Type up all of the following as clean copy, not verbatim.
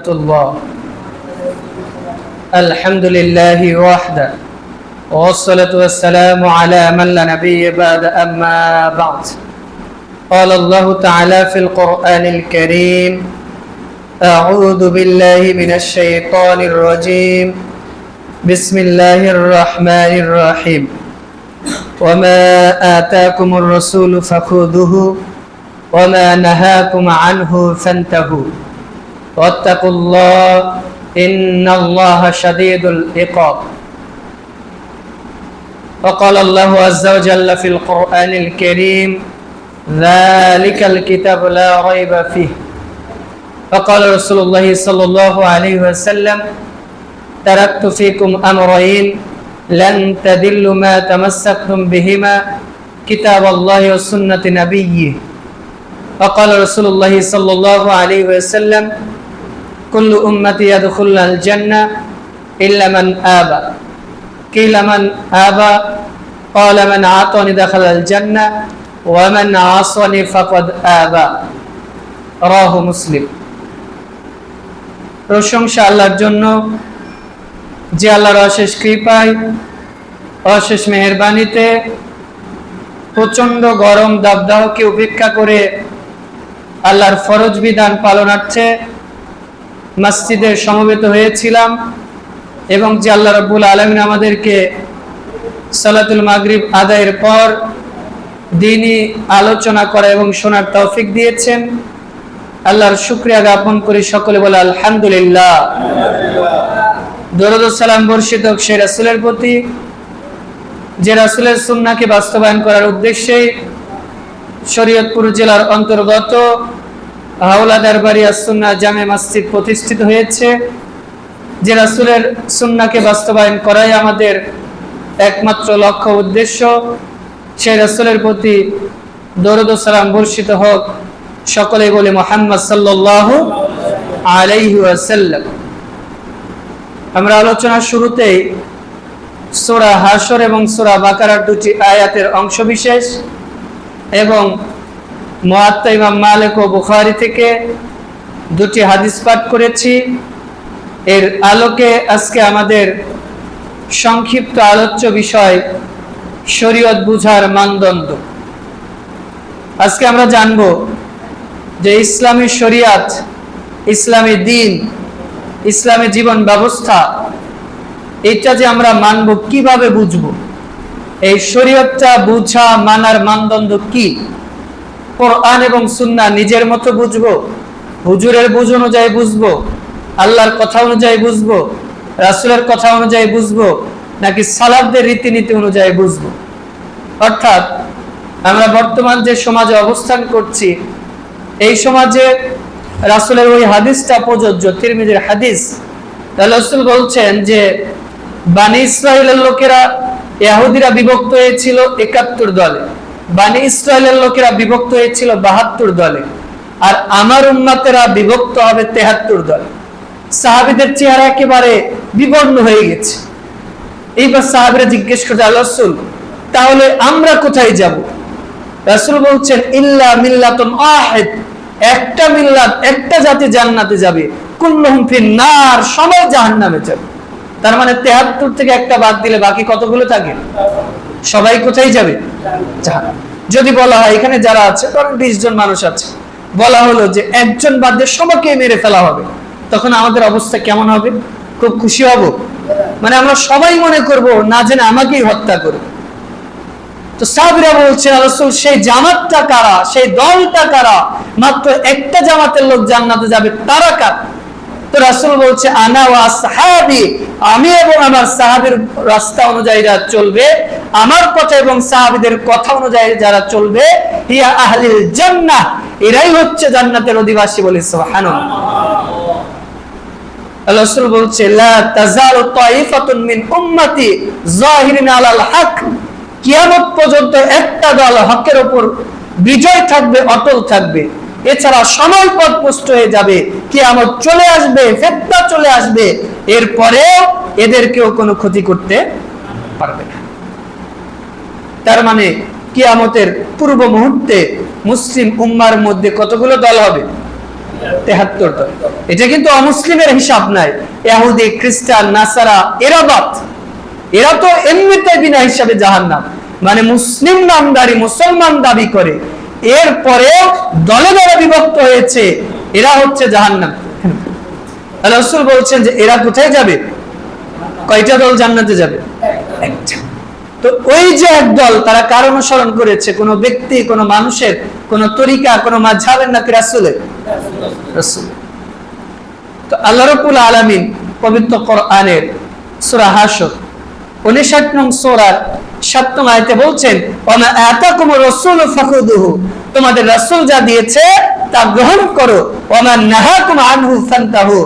الله الحمد لله وحده والصلاة والسلام على من لا نبي بعد أما بعد قال الله تعالى في القرآن الكريم أعوذ بالله من الشيطان الرجيم بسم الله الرحمن الرحيم وما آتاكم الرسول فخذوه وما نهاكم عنه فانتهوا واتقوا الله إن الله شديد العقاب وقال الله عز وجل في القرآن الكريم ذلك الكتاب لا ريب فيه وقال رسول الله صلى الله عليه وسلم تركت فيكم أمرين لن تضلوا ما تمسكتم بهما كتاب الله وسنة نبيه وقال رسول الله صلى الله عليه وسلم كل أمتي يدخلون الجنة إلا من آبى قيل من آبى قال من عاطني دخل الجنة ومن عصني فقد آبى رواه মুসলিম। প্রশংসা আল্লাহর জন্য যে আল্লাহর অশেষ কৃপায় অশেষ মেহেরবানিতে প্রচন্ড গরম দাবদাহকে উপেক্ষা করে আল্লাহর ফরজ বিধান পালনার্থে মসজিদে সমবেত হয়েছিলাম এবং যে আল্লাহ রাব্বুল আলামিন আমাদেরকে সালাতুল মাগরিব আদায়ের পর দ্বীনি আলোচনা করা এবং শোনার তৌফিক দিয়েছেন, আল্লাহর শুকরিয়া জ্ঞাপন করি। সকলে বলে আলহামদুলিল্লাহ। দরুদ ও সালাম বর্ষিত হোক সেই রাসূলের প্রতি যে রাসূলের সুন্নাহকে বাস্তবায়ন করার উদ্দেশ্যে শরীয়তপুর জেলার অন্তর্গত হাওলাদার বাড়ি আস-সুন্নাহ জামে মসজিদ প্রতিষ্ঠিত হয়েছে। যে রাসূলের সুন্নাহকে বাস্তবায়ন করাই আমাদের একমাত্র লক্ষ্য উদ্দেশ্য, সেই রাসূলের প্রতি দরুদ ও সালাম বর্ষিত হোক। সকলেই বলে মুহাম্মদ সাল্লাল্লাহু আলাইহি ওয়াসাল্লাম। আমরা আলোচনার শুরুতেই সূরা হাশর এবং সূরা বাকারার দুটি আয়াতের অংশবিশেষ এবং মুয়াত্তা ইমাম মালিক ও বুখারী থেকে দুটি হাদিস পাঠ করেছি। এর আলোকে আজকে আমাদের সংক্ষিপ্ত আলোচ্য বিষয় শরীয়ত বুঝার মানদণ্ড। আজকে আমরা জানব যে ইসলামী শরীয়ত, ইসলামী দ্বীন, ইসলামী জীবন ব্যবস্থা, এটা যে আমরা মানব কিভাবে বুঝবো, এই শরীয়তটা বুঝা মানার মানদণ্ড কি? কোরআন এবং সুন্নাহ নিজের মতো বুঝবো, হুজুরের বুঝ অনুযায়ী বুঝবো, আল্লাহর কথা অনুযায়ী বুঝবো, রাসূলের কথা অনুযায়ী বুঝবো, নাকি সালাফদের রীতিনীতি অনুযায়ী বুঝবো? অর্থাৎ আমরা বর্তমান যে সমাজে অবস্থান করছি, এই সমাজে রাসূলের ওই হাদিসটা প্রযোজ্য, তিরমিজির হাদিস। রাসূল বলছেন যে বনি ইসরাইলের লোকেরা, ইহুদিরা বিভক্ত হয়েছিল ৭১ দলে, বনি ইসরাইলের লোকেরা বিভক্ত হয়েছিল ৭২ দলে, আর আমার উম্মতেরা বিভক্ত হবে ৭৩ দলে। সাহাবীদের চেহারা একেবারে বিবর্ণ হয়ে গেছে। এইবার সাহাবীরা জিজ্ঞেস করতে, আল্লাহর রাসূল, তাহলে আমরা কোথায় যাব? রাসূল বলছেন ইল্লা মিল্লাতুন ওয়াহিদ, একটা মিল্লাত, একটা জাতি জান্নাতে যাবে, কুল্লুহুম ফিন নার, সবাই জাহান্নামে যাবে। তার মানে ৭৩ থেকে একটা বাদ দিলে বাকি কতগুলো থাকে? সবাই কোথায় যাবে? জাহান্নামে। যদি বলা হয় এখানে যারা আছে, ধরেন 20 জন মানুষ আছে, বলা হলো যে একজন বাদ দিয়ে সবাইকে মেরে ফেলা হবে, তখন আমাদের অবস্থা কেমন হবে? খুব খুশি হব? মানে আমরা সবাই মনে করব না জেনে আমাকেই হত্যা করবে। তো সাহাবীরা বলছেন, রাসূল সেই জামাতটা কারা, সেই দলটা কারা? মাত্র একটা জামাতের লোক জান্নাতে যাবে, তারা কারা? তো রাসূল বলছে আনা ওয়া আসহাবী, আমি এবং আমার সাহাবীর রাস্তা অনুযায়ী যারা চলবে, আমার কথা এবং সাহাবীদের কথা অনুযায়ী যারা চলবে, হিয়া আহলিল জান্নাহ, এরাই হচ্ছে জান্নাতের অধিবাসী। বলে সুবহানাল্লাহ। রাসূল বলছে লা তাজালু তাইফাতুন মিন উম্মতি যাহিরিন আলাল হক, কিয়ামত পর্যন্ত একটা দল হকের উপর বিজয় থাকবে, অটল থাকবে। এছাড়া সময় পথ নষ্ট হয়ে যাবে, কিয়ামত চলে আসবে, ফিতনা চলে আসবে, এরপরেও এদের কেউ কোনো ক্ষতি করতে পারবে না। তার মানে কিয়ামতের পূর্ব মুহূর্তে মুসলিম উম্মার মধ্যে কতগুলো দল হবে? 73 দল। এটা কিন্তু অমুসলিমের হিসাব নাই। ইহুদি, খ্রিস্টান, নাসারা এরা তো এমনিতে বিনা হিসাবে জাহান্নাম, মানে মুসলিম নামদারি মুসলমান দাবি করে এরপরে দলে দলে বিভক্ত হয়েছে, এরা হচ্ছে জাহান্নাম। রাসূল বলছেন যে এরা কোথায় যাবে? কয়টা দল জান্নাতে যাবে? একটা। তো ওই যে এক দল, তারা কার অনুসরণ করেছে? কোন ব্যক্তি, কোন মানুষের, কোন তরিকা, কোন মাযহাবের নাকি রাসূলের? রাসূল। তো আল্লাহ রাব্বুল আলামিন পবিত্র কোরআনের সূরা হাশর 59 নং সূরার 7 নং আয়াতে বলছেন, ওয়া আতাকুমুর রাসূলু ফাখুযুহু, তোমাদের রাসূল যা দিয়েছে তা গ্রহণ করো, ওয়া মা নাহাকুম আনহু ফান্তাহু,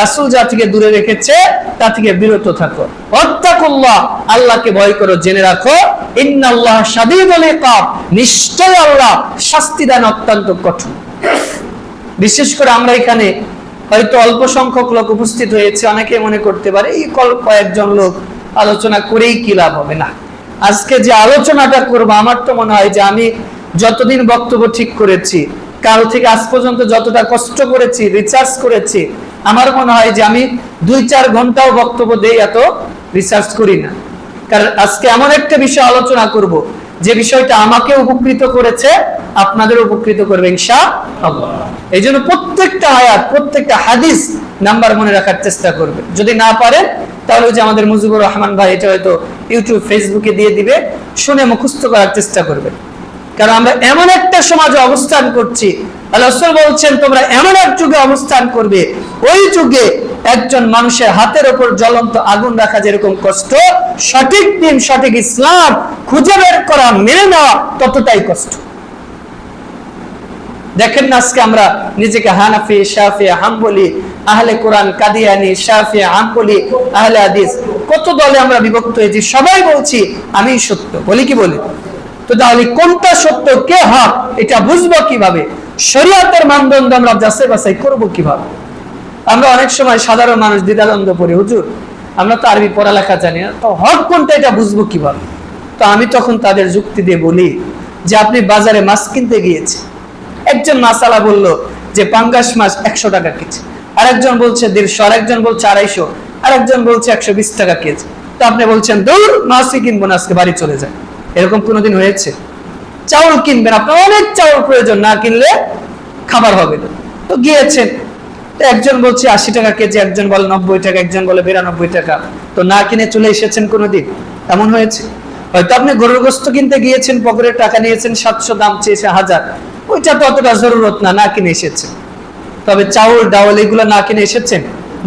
রাসূল যা থেকে দূরে রেখেছে তা থেকে বিরত থাকো। ওয়াত্তাকুল্লাহ, আল্লাহকে ভয় করো, জেনে রাখো ইন্নাল্লাহ শাদীদুল ইকাব, নিশ্চয় আল্লাহ শাস্তিদান অত্যন্ত কঠোর। বিশেষ করে আমরা এখানে হয়তো অল্প সংখ্যক লোক উপস্থিত হয়েছে, অনেকে মনে করতে পারে এই কয়েকজন লোক আলোচনা করেই কি লাভ হবে। না, আজকে যে আলোচনাটা করব, আমার তো মনে হয় যে আমি যতদিন বক্তব্য ঠিক করেছি, কাল থেকে আজ পর্যন্ত যতটা কষ্ট করেছি, রিসার্চ করেছি, আমার মনে হয় যে আমি 2-4 ঘন্টাও বক্তব্য দেই, এত রিসার্চ করি না। কারণ আজকে এমন একটা বিষয় আলোচনা করব যে বিষয়টা আমাকে উপকৃত করেছে, আপনাদের উপকৃত করবে ইনশাআল্লাহ। এই জন্য প্রত্যেকটা আয়াত, প্রত্যেকটা হাদিস নাম্বার মনে রাখার চেষ্টা করবে। যদি না পারেন তাহলে যে আমাদের মুজিবুর রহমান ভাই এটা হয়তো ইউটিউব, ফেসবুকে দিয়ে দিবে, শুনে মুখস্থ করার চেষ্টা করবে। কারণ আমরা এমন একটা সমাজে অবস্থান করছি, আল্লাহ রাসূল বলছেন তোমরা এমন এক যুগে অবস্থান করবে, ওই যুগে একজন মানুষের হাতের উপর জ্বলন্ত আগুন রাখা যেরকম কষ্ট, সঠিক দিন, সঠিক ইসলাম খুঁজে বের করা, মেনে নেওয়া ততটাই কষ্ট। দেখেন না আজকে আমরা নিজেকে হানাফি, শাফি, হাম্বলি, আহলে কোরআন, কাদিয়ানি, শাফি, হাম্বলি, আহলে হাদিস, কত দলে আমরা বিভক্ত হয়েছি। সবাই বলছি আমি সত্য, বলি কি বলি? তো তাহলে কোনটা সত্য, কে হক, এটা বুঝবো কিভাবে? শরীয়তের মানদণ্ড আমরা যাচাই বাছাই করব কিভাবে? আমরা অনেক সময় সাধারণ মানুষ দ্বিধাদ্বন্দ্ব পড়ি, হুজুর আমরা তো আরবি পড়ালেখা জানি না, তো হক কোনটা এটা বুঝবো কিভাবে? তো আমি তখন তাদের যুক্তি দিয়ে বলি যে আপনি বাজারে মাছ কিনতে গিয়েছে, একজন মাসালা বলল যে পাঙ্গাস মাছ 100 টাকা কেজি, আরেকজন বলছে 150, আরেকজন বলছে 250, আরেকজন বলছে 120 টাকা কেজি। তো আপনি বলছেন দূর, মাছই কিনবো না, আজকে বাড়ি চলে যায়। এরকম কোনোদিন হয়েছে? চাউল কিনবেন, আপনার অনেক চাউল প্রয়োজন, না কিনলে খাবার হবে না, তো গিয়েছেন, তো একজন বলছে 80 টাকা কেজি, একজন বলে 90 টাকা, একজন বলে 92 টাকা, তো না কিনে চলে এসেছেন। কোনোদিন এমন হয়েছে? হয়তো আপনি গরুর গোশত কিনতে গিয়েছেন, পকেটের টাকা নিয়েছেন 700, দাম চেয়েছে 1000, ওইটা তো অতটা জরুরত না, না কিনে এসেছেন। তবে চাউল, ডাউল এগুলো না কিনে এসেছেন,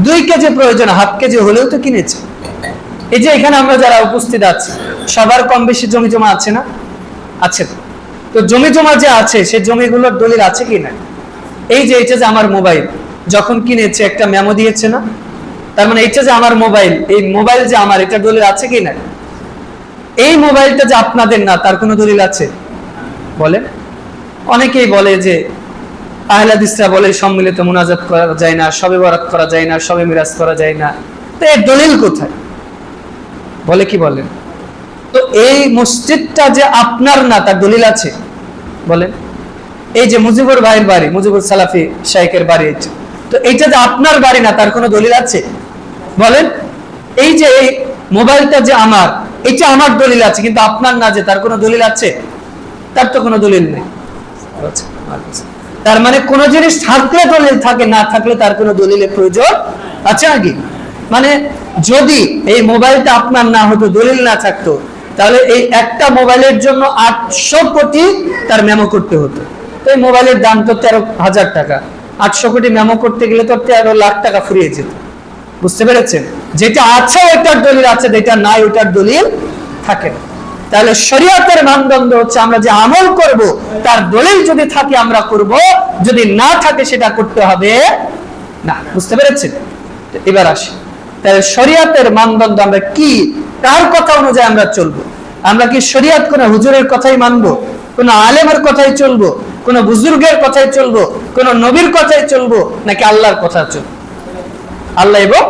2 কেজি প্রয়োজন, হাফ কেজি হলেও তো কিনেছে। এই যে এখানে আমরা যারা উপস্থিত আছি, সবার কম বেশি জমি জমা আছে না? আছে। তো জমি জমা যে আছে, সেই জমিগুলোর দলিল আছে কি না? এই যে এটা যে আমার মোবাইল, যখন কিনেছে একটা মেমো দিয়েছে না, তার মানে এটা যে আমার মোবাইল, এই মোবাইল যে আমার, এটা দলিল আছে কি না? এই মোবাইলটা যে আপনাদের না, তার কোনো দলিল আছে? বলে অনেকেই বলে যে আহলে হাদিসরা বলে সম্মিলিত মুনাজাত করা যায় না, শবে বরাত করা যায় না, শবে মিরাজ করা যায় না, তো এর দলিল কোথায়? বলে কি বলেন? তো এই মসজিদটা যে আপনার না, তার দলিল আছে? বলেন। এই যে মুজিবুর ভাইয়ের বাড়ি, মুজিবুর সালাফি শাইখের বাড়ি, তো এইটা যে আপনার বাড়ি না, তার কোনো দলিল আছে? বলেন। এই যে এই মোবাইলটা যে আমার, এটা আমার দলিল আছে, কিন্তু আপনার না যে, তার কোনো দলিল আছে? তার তো কোনো দলিল নেই। তার মানে কোন জিনিস থাকলে দলিল থাকে, না থাকলে তার কোনো দলিলের প্রয়োজন আছে নাকি? মানে যদি এই মোবাইলটা আপনার না হতো, দলিল না থাকতো, তাহলে এই একটা মোবাইলের জন্য 800 কোটি তার মেমো করতে হতো। তো এই মোবাইলের দাম তো 13,000 টাকা, 800 কোটি মেমো করতে গেলে তো 13 লাখ টাকা ফুরিয়ে যেত। বুঝতে পেরেছেন? যেটা আছে ওটার দলিল আছে, যেটা নাই ওটার দলিল থাকে না। তাহলে শরীয়তের মানদণ্ড হচ্ছে আমরা যে আমল করব, তার দলিল যদি থাকে আমরা করব, যদি না থাকে সেটা করতে হবে না। বুঝতে পেরেছেন? এবার আসি, তাহলে শরীয়তের মানদণ্ড আমরা কি, কার কথা অনুযায়ী আমরা চলবো? আমরা কি শরীয়ত কোন হুজুরের কথাই মানবো, কোন আলেমের কথাই চলবো, কোন বুজুর্গের কথাই চলবো, কোন নবীর কথাই চলবো, নাকি আল্লাহর কথা চলবো? আল্লাহ এবং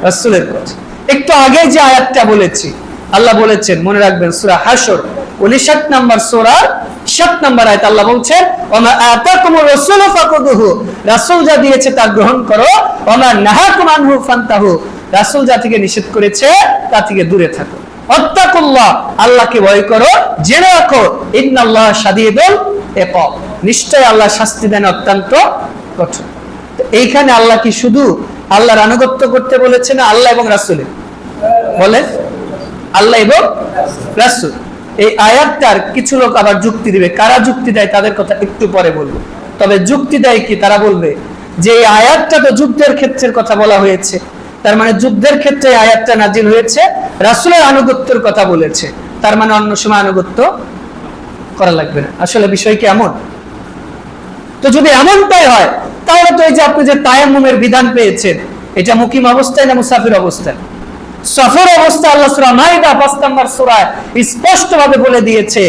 রাসূলের কথা। একটু আগে যে আয়াতটা বলেছি, আল্লাহ বলেছেন, মনে রাখবেন, সূরা হাশর 59 নম্বর সূরা 7 নম্বর আয়াত আল্লাহ বলছেন ওমা আতাকুমুর রাসূলু ফাকুদুহু, রাসূল যা দিয়েছে তা গ্রহণ করো, ওমা নাহাকুম আনহু ফান্তাহু, রাসূল যা থেকে নিষেধ করেছে তা থেকে দূরে থাকো। আত্তাকুল্লাহ, আল্লাহকে ভয় করো, জেনে রাখো ইন্নাল্লাহ শাদীদুল ইকাব, নিশ্চয় আল্লাহ শাস্তি দেন অত্যন্ত কঠোর। তো এইখানে আল্লাহ কি শুধু আল্লাহর আনুগত্য করতে বলেছে না আল্লাহ এবং রাসূলের? বলেন আল্লাহ এবং রাসূল। এই আয়াতটার কিছু লোক আবার যুক্তি দিবে, কারা যুক্তি দেয় তাদের কথা একটু পরে বলবো। তবে যুক্তি দেয় কি, তারা বলবে যে এই আয়াতটা তো যুদ্ধের ক্ষেত্রের কথা বলা হয়েছে, তার মানে যুদ্ধের ক্ষেত্রে আয়াতটা নাজিল হয়েছে, রাসূলের আনুগত্যের কথা বলেছে, তার মানে অন্য সময় আনুগত্য করা লাগবে না। আসলে বিষয় কি এমন? তো যদি এমনটাই হয় তাহলে তো এই যে আপনি যে তায়াম্মুমের বিধান পেয়েছেন, এটা মুকিম অবস্থায় না মুসাফির অবস্থায়? সফর অবস্থা আল্লাহ সূরা মাইদা 5 নম্বর সূরায় স্পষ্টভাবে বলে দিয়েছে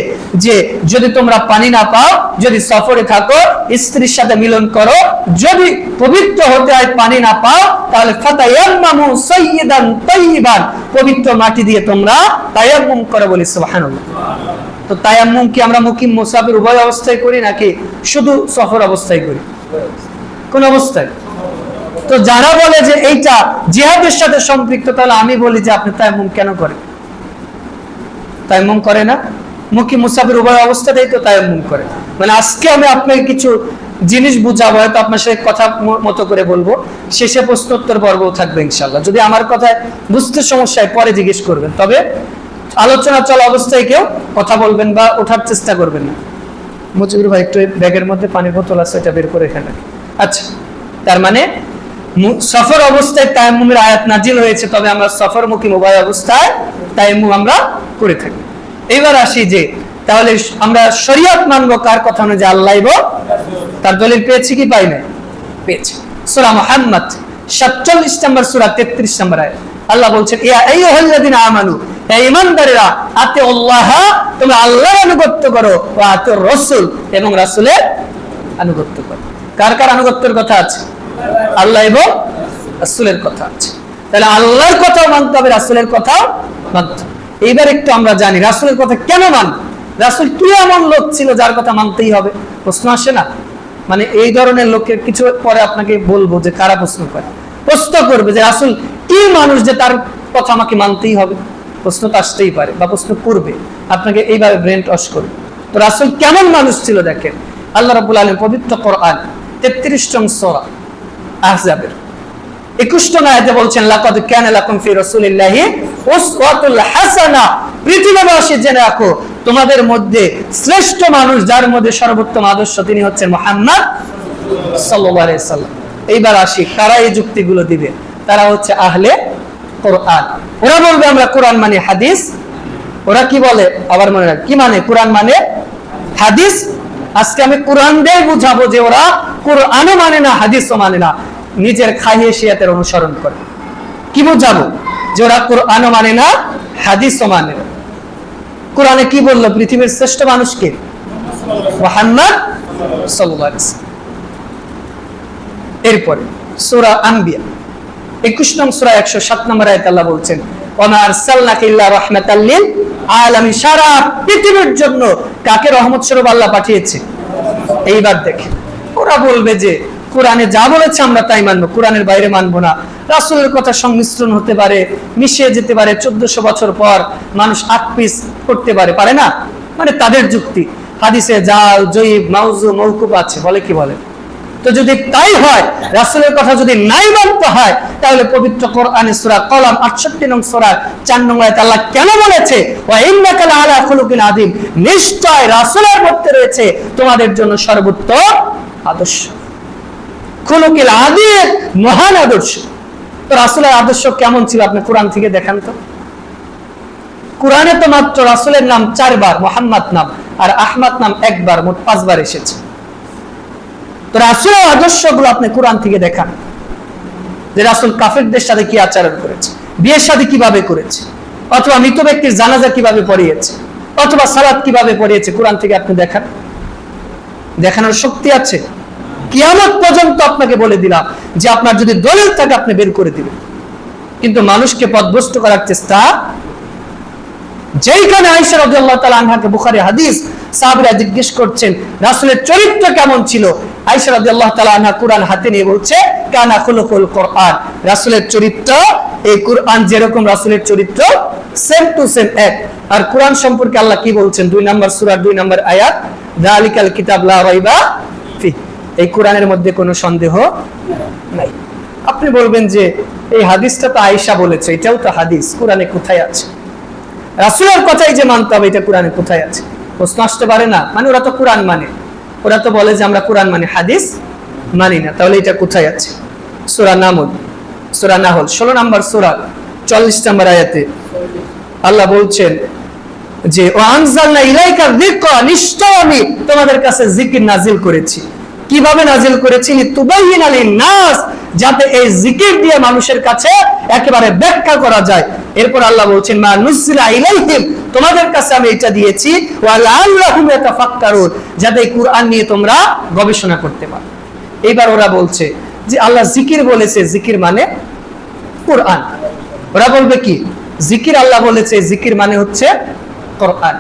যে যদি তোমরা পানি না পাও, যদি সফরে থাকো, স্ত্রীর সাথে মিলন করো, যদি পবিত্র হতে হয় পানি না পাও, তাহলে ফাতায়াম্মামু সাইয়্যিদান তাইয়িবান, পবিত্র মাটি দিয়ে তোমরা তায়াম্মুম করো, বলি সুবহানাল্লাহ। তো তায়াম্মুম কি আমরা মুকিম মুসাফির উভয় অবস্থায় করি নাকি শুধু সফর অবস্থায় করি? কোন অবস্থায়? তো যারা বলে যে এইটা জিহাদের সাথে সম্পৃক্ত, তাহলে আমি বলি যে আপনি তায়াম্মুম কেন করেন? তায়াম্মুম করে না, মুকিম মুসাফির উভয় অবস্থাতেই তো তায়াম্মুম করে। মানে আজকে আমি আপনাকে কিছু জিনিস বুঝাবো, হয়তো আপনার সাথে কথা মতো করে বলবো, শেষে প্রশ্নোত্তর পর্বও থাকবে ইনশাআল্লাহ। যদি আমার কথায় বুঝতে সমস্যা হয় পরে জিজ্ঞেস করবেন, তবে আলোচনা চলা অবস্থায় কেউ কথা বলবেন বা ওঠার চেষ্টা করবেন না। মুজিবুর ভাই একটু ব্যাগের মধ্যে পানির বোতল আছে, এটা বের করে এখানে। আচ্ছা, তার মানে সফর অবস্থায় তায়াম্মুমের আয়াত নাজিল হয়েছে, তবে আমরা সফরমুখী উভয় অবস্থায় তায়াম্মুম আমরা করে থাকি। এবার আসি যে তাহলে আমরা শরীয়ত মানবো কার কথা অনুযায়ী? আল্লাহ এবং তার দলিল পেয়েছি কি পাই না? পেয়েছি। সূরা মুহাম্মদ 47 নম্বর সূরা 33 নম্বর আয়াত আল্লাহ বলছেন ইয়া আইয়ুহাল্লাযিনা আমানু, হে ঈমানদারেরা, আতিউল্লাহ, তোমরা আল্লাহর আনুগত্য করো, ওয়া আতিউর রাসূল, এবং রাসূলের আনুগত্য করো। কার কার আনুগত্যের কথা আছে? আল্লাহ এবং রাসূলের কথা আছে। তাহলে আল্লাহর কথাও মানতে হবে, রাসূলের কথাও মানতে হবে। এইবার একটু আমরা জানি রাসূলের কথা কেন মানব। রাসূল কি এমন লোক ছিল যার কথা মানতেই হবে? প্রশ্ন আসে না? মানে এই ধরনের লোকের কিছু পরে আপনাকে বলবো যে কারা প্রশ্ন করে, প্রশ্ন করবে যে রাসূল কি মানুষ যে তার কথা আমাকে মানতেই হবে। প্রশ্ন তো আসতেই পারে বা প্রশ্ন করবে, আপনাকে এইভাবে ব্রেন টস করবে। তো রাসূল কেমন মানুষ ছিল দেখেন, আল্লাহ রাব্বুল আলামিন পবিত্র কোরআন 33 নং সূরা আহজাবের 21 নং আয়াতে বলছেন লাকাদ কানা লাকুম ফি রাসূলিল্লাহি উসওয়াতুল হাসানা, পৃথিবীবাসী জেনে রাখো তোমাদের মধ্যে শ্রেষ্ঠ মানুষ, যার মধ্যে সর্বোত্তম আদর্শ, তিনি হচ্ছেন মুহাম্মদ সাল্লাল্লাহু আলাইহি সাল্লাম। এইবার আসি কারা এই যুক্তিগুলো দিবে। তারা হচ্ছে আহলে কোরআন। ওরা বলবে আমরা কোরআন মানে হাদিস। ওরা কি বলে আবার মনে রাখ, কি মানে কোরআন মানে হাদিস। আজকে আমি কোরআন দিয়ে বুঝাবো যে ওরা কোরআনও মানে না, হাদিসও মানে না, নিজের খাহিয়াতের অনুসরণ করে। কি বুঝাবো? যে ওরা কোরআনও মানে না, হাদিসও মানে না। কোরআনে কি বললো? পৃথিবীর শ্রেষ্ঠ মানুষকে মুহাম্মদ সাল্লাল্লাহু আলাইহি ওয়াসাল্লাম। এরপরে সূরা আনবিয়া 21 নং সূরা 107 নম্বর আয়াতে আল্লাহ বলছেন ওয়া মা আরসালনাকা ইল্লা রাহমাতাল লিল আলামিন, সারা পৃথিবীর জন্য কাকে রহমত স্বরূপ আল্লাহ পাঠিয়েছে। এইবার দেখেন ওরা বলবে যে কোরআনে যা বলেছে আমরা তাই মানবো, কোরআনের বাইরে মানবো না। রাসূলের কথা সংমিশ্রণ হতে পারে, মিশিয়ে যেতে পারে, 1400 বছর পর মানুষ আকপিস করতে পারে, পারে না, মানে তাদের যুক্তি। হাদিসে জাল, জয়ীব, মাউজু, মওকুফ আছে, বলে কি বলে। তো যদি তাই হয়, রাসূলের কথা যদি নাই মানতে হয়, তাহলে পবিত্র কোরআনে সূরা কলম 68 নং সূরা 4 নং আয়াতে আল্লাহ কেন বলেছে ওয়া ইন্নাকা লাআলা খুলুকিন আযীম, নিশ্চয় রাসূলের মধ্যে রয়েছে তোমাদের জন্য সর্বোত্তম আদর্শ। খুলুকিল আযীম, মহান আদর্শ। তো রাসূলের আদর্শ কেমন ছিল আপনি কোরআন থেকে দেখান তো। কোরআনে তো মাত্র রাসূলের নাম 4 বার, মুহাম্মদ নাম আর আহমদ নাম 1 বার, মোট 5 বার এসেছে। তো রাসূলের আদর্শগুলো আপনি কোরআন থেকে দেখান, যে রাসূল কাফেরদের সাথে কি আচরণ করেছে, বিয়ের শাদী কিভাবে করেছে, অথবা মৃত ব্যক্তির জানাজা কিভাবে পড়িয়েছে, অথবা সালাত কিভাবে পড়িয়েছে, কোরআন থেকে আপনি দেখান। দেখানোর শক্তি আছে। কিয়ামত পর্যন্ত আপনাকে বলে দিলাম যে আপনার যদি দলিল থাকে আপনি বের করে দিবেন, কিন্তু মানুষকে পথভ্রষ্ট করার চেষ্টা যেইখানে আয়েশা রাদিয়াল্লাহু তাআলা আনহাকে বুখারী হাদিস সাহাবীরা জিজ্ঞেস করছেন রাসূলের চরিত্র কেমন ছিল, আয়েশা রাদিয়াল্লাহু তাআলা আনহা কুরআন হাতে নিয়ে বলছে কানা খুলুকুল কুরআন, রাসূলের চরিত্র এই কুরআন যেরকম রাসূলের চরিত্র সেম টু সেম এক। আর কুরআন সম্পর্কে আল্লাহ কি বলছেন 2 নম্বর সূরা 2 নম্বর আয়াত, যালিকাল কিতাব লা রাইবা ফি, এই কুরআনের মধ্যে কোনো সন্দেহ নাই। আপনি বলবেন যে এই হাদিসটা তো আয়েশা বলেছে, এটাও তো হাদিস, কুরআনে কোথায় আছে? রাসূলের কথাই যে মানতে হবে, এটা কুরআনে কোথায় আছে? প্রশ্ন আসতে পারে না? মানে ওরা তো কুরআন মানে, ওরা তো বলে যে আমরা কুরআন মানে, হাদিস মানি না, তাহলে এটা কোথায় আছে? সূরা নামল, সূরা নাহল 16 নম্বর সূরা 40 নম্বর আয়াতে আল্লাহ বলছেন যে ওয়া আনজালনা ইলাইকা যিকরা, নিশ্চয় আমি তোমাদের কাছে জিকির নাজিল করেছি। কিভাবে নাজিল করেছি? লিতুবাইয়িনা লিন-নাস, যাতে এই জিকির দিয়ে মানুষের কাছে একেবারে ব্যাখ্যা করা যায়। এরপর আল্লাহ বলছেন মা নুসিলা ইলাইহিম, তোমাদের কাছে আমি এটা দিয়েছি ওয়া লাআল্লাহুম ইয়াতাফাক্কারুন, যাতে এই কুরআন নিয়ে তোমরা গবেষণা করতে পারো। এইবার ওরা বলছে যে আল্লাহ জিকির বলেছে, জিকির মানে কুরআন। ওরা বলবে কি জিকির আল্লাহ বলেছে, জিকির মানে হচ্ছে কুরআন।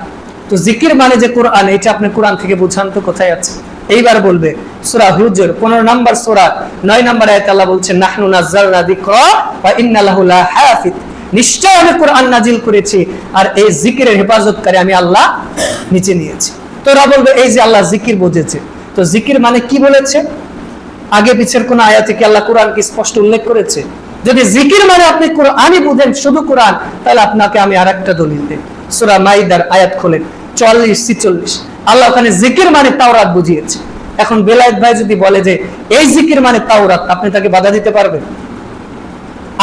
তো জিকির মানে যে কুরআন, এটা আপনি কুরআন থেকে বুঝান তো কোথায় আছে? এইবার বলবে সূরা হুজুর 15 নম্বর সূরা 9 নম্বর আয়াতে আল্লাহ বলছেন নাহনু নাযালনা যিকরা ওয়া ইন্না লাহু লাহাফিজ, নিশ্চয় আমি কুরআন নাজিল করেছি আর এই জিকিরের হেফাজতকারী আমি আল্লাহ নিচে নিয়েছি। তো ওরা বলবে এই যে আল্লাহ জিকির বুঝেছে, তো জিকির মানে কি বলেছে? আগে পিছের কোন আয়াতে কি আল্লাহ কুরআন কি স্পষ্ট উল্লেখ করেছে? যদি জিকির মানে আপনি কুরআনই বুঝেন, শুধু কুরআন, তাহলে আপনাকে আমি আরেকটা দলিল দেই। সূরা মাইদার আয়াত খোলেন 44-46, আল্লাহ ওখানে জিকির মানে তাওরাত বুঝিয়েছে। এখন বেলায়েত ভাই যদি বলে যে এই জিকির মানে তাওরাত, আপনি তাকে বাধা দিতে পারবেন?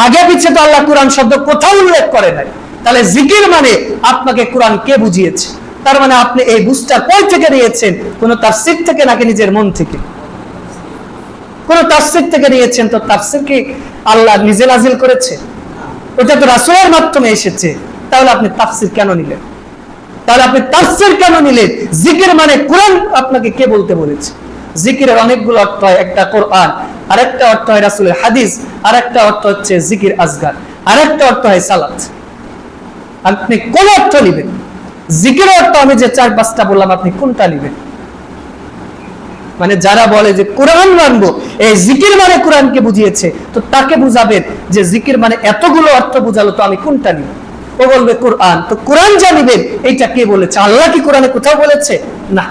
আগে পিছে তো আল্লাহ কুরআন শব্দ কোথাও উল্লেখ করে নাই, তাহলে জিকির মানে আপনাকে কুরআন কে বুঝিয়েছে? তার মানে আপনি এই বুঝটা কই থেকে নিয়েছেন? কোন তাফসীর থেকে নাকি নিজের মন থেকে? কোন তাফসীর থেকে নিয়েছেন। তো তাফসীর কি আল্লাহ নিজে নাজিল করেছে? ওটা তো রাসূলের মাধ্যমে এসেছে, তাহলে আপনি তাফসীর কেন নিলেন? তাহলে আপনি তাফসীর কেন নিলেন? জিকির মানে কুরআন আপনাকে কে বলতে বলেছে? জিকিরের অনেকগুলো অর্থ হয়, একটা কোরআন, আরেকটা অর্থ হয় রাসূলের হাদিস, আরেকটা অর্থ হচ্ছে জিকির আসগার, আরেকটা অর্থ হয় সালাত। আপনি কোন অর্থ নেবেন? জিকিরের অর্থ আমি যে 4-5টা বললাম, আপনি কোনটা নেবেন? মানে যারা বলে যে কোরআন মানবো, এই জিকির মানে কোরআনকে বুঝিয়েছে, তো তাকে বুঝাবেন যে জিকির মানে এতগুলো অর্থ বুঝালো, তো আমি কোনটা নিব? ও বলবে কোরআন। তো কোরআন জানিবেন এইটা কে বলেছে? আল্লাহ কি কোরআনে কোথাও বলেছে? না।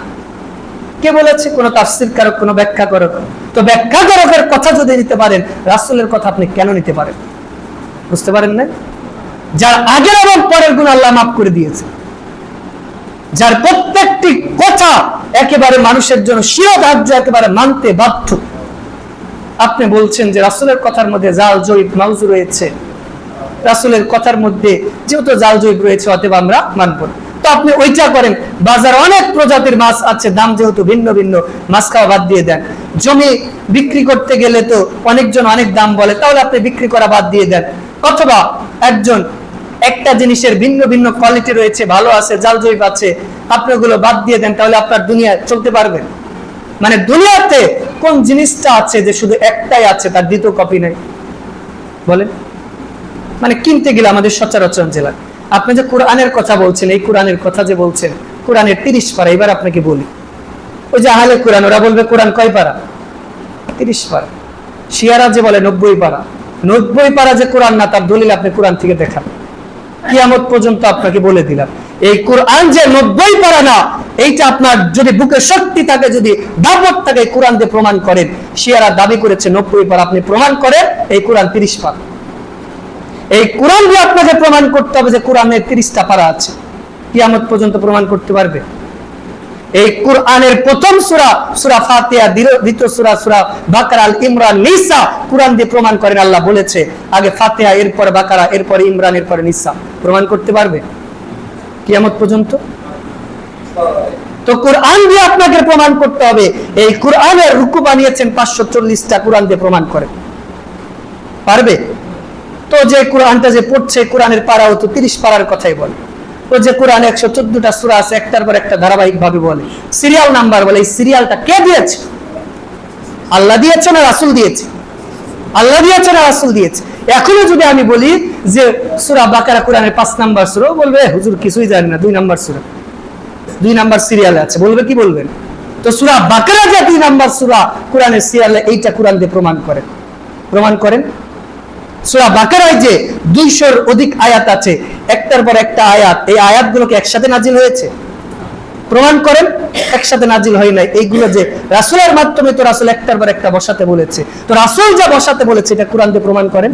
কে বলেছে? কোন তাফসীর কারক, কোন ব্যাখ্যা করক। তো ব্যাখ্যা করকের কথা যদি নিতে পারেন, রাসূলের কথা আপনি কেন নিতে পারেন? বুঝতে পারেন না? যার আগের এবং পরের গুনাহ আল্লাহ মাফ করে দিয়েছে, যার প্রত্যেকটি কথা একেবারে মানুষের জন্য শিরোধার্য, একেবারে মানতে বাধ্য। আপনি বলছেন যে রাসূলের কথার মধ্যে জাল জয়ীব মাউজু রয়েছে, রাসূলের কথার মধ্যে যেহেতু জাল জয়ীব রয়েছে অতএব আমরা মানব না। তো আপনি ওইটা করেন, বাজার অনেক প্রজাতির মাছ আছে, দাম যেহেতু ভিন্ন ভিন্ন, মাছ খাওয়া বাদ দিয়ে দেন। জমি বিক্রি করতে গেলে তো অনেকজন অনেক দাম বলে, তাহলে আপনি বিক্রি করা বাদ দিয়ে দেন। অথবা একজন একটা জিনিসের ভিন্ন ভিন্ন কোয়ালিটি রয়েছে, ভালো আছে, জাল জয়ীব আছে, আপনি ওগুলো বাদ দিয়ে দেন, তাহলে আপনার দুনিয়া চলতে পারবেন? মানে দুনিয়াতে কোন জিনিসটা আছে যে শুধু একটাই আছে, তার দ্বিতীয় কপি নাই? বলেন। মানে কিনতে গেলে আমাদের সচরাচর জেলা, আপনি যে কোরআনের কথা বলছেন, এই কোরআনের কথা যে বলছেন, কোরআনের 30 পারা। এবার আপনাকে বলি, ওই যে আহলে কোরআন, ওরা বলবে কোরআন কয় পারা? 30 পারা। শিয়ারা যে বলে 90 পারা। 90 পারা যে কোরআন না, তার দলিল আপনি কোরআন থেকে দেখান। কিয়ামত পর্যন্ত আপনাকে বলে দিলাম, এই কোরআন যে 90 পারা না, এইটা আপনার যদি বুকে শক্তি থাকে, যদি দাপট থাকে, কোরআন দিয়ে প্রমাণ করেন। শিয়ারা দাবি করেছে 90 পারা, আপনি প্রমাণ করেন এই কোরআন 30 পারা। এই কোরআন দিয়ে আপনাকে প্রমাণ করতে হবে যে কোরআনের 30টা পারা আছে। কিয়ামত পর্যন্ত প্রমাণ করতে পারবে? এই কোরআনের প্রথম সূরা সূরা ফাতিহা, দ্বিতীয় সূরা সূরা বাকারা, আল ইমরান, নিসা, কোরআন দিয়ে প্রমাণ করেন। আল্লাহ বলেছে আগে ফাতিহা, এরপর বাকারা, এরপর ইমরান, এরপর নিসা। প্রমাণ করতে পারবে কিয়ামত পর্যন্ত? তো কোরআন দিয়ে আপনাকে প্রমাণ করতে হবে। এই কোরআনের রুকু বানিয়েছেন 540টা, কোরআন দিয়ে প্রমাণ করে পারবে? তো যে কোরআনটা যে পড়ছে, কোরআনের পারাও তো 30 পারার কথাই বলে। তো যে কোরআনে 114টা সূরা আছে, একটার পর একটা ধারাবাহিক ভাবে বলে, সিরিয়াল নাম্বার বলে। এই সিরিয়ালটা কে দিয়েছে? আল্লাহ দিয়েছে না রাসূল দিয়েছে? আল্লাহ দিয়েছে না রাসূল দিয়েছে? এখনো যদি আমি বলি যে সূরা বাকারা কোরআনের 5 নাম্বার সূরা, বলবে হুজুর কিছুই জানেন না, 2 নাম্বার সূরা, 2 নাম্বার সিরিয়ালে আছে। বলবে কি বলবেন? তো সূরা বাকারা যে 2 নাম্বার সূরা কোরআনের সিরিয়ালে, এইটা কোরআন দিয়ে প্রমাণ করেন, প্রমাণ করেন। সূরা বাকারায় যে 200-র অধিক আয়াত আছে, একটার পর একটা আয়াত, এই আয়াতগুলোকে একসাথে নাজিল হয়েছে? প্রমাণ করেন একসাথে নাজিল হয় নাই। এইগুলো যে রাসূলের মাধ্যমে, তো রাসূল একটার পর একটা বসাতে বলেছে, তো রাসূল যা বসাতে বলেছে এটা কোরআন দিয়ে প্রমাণ করেন।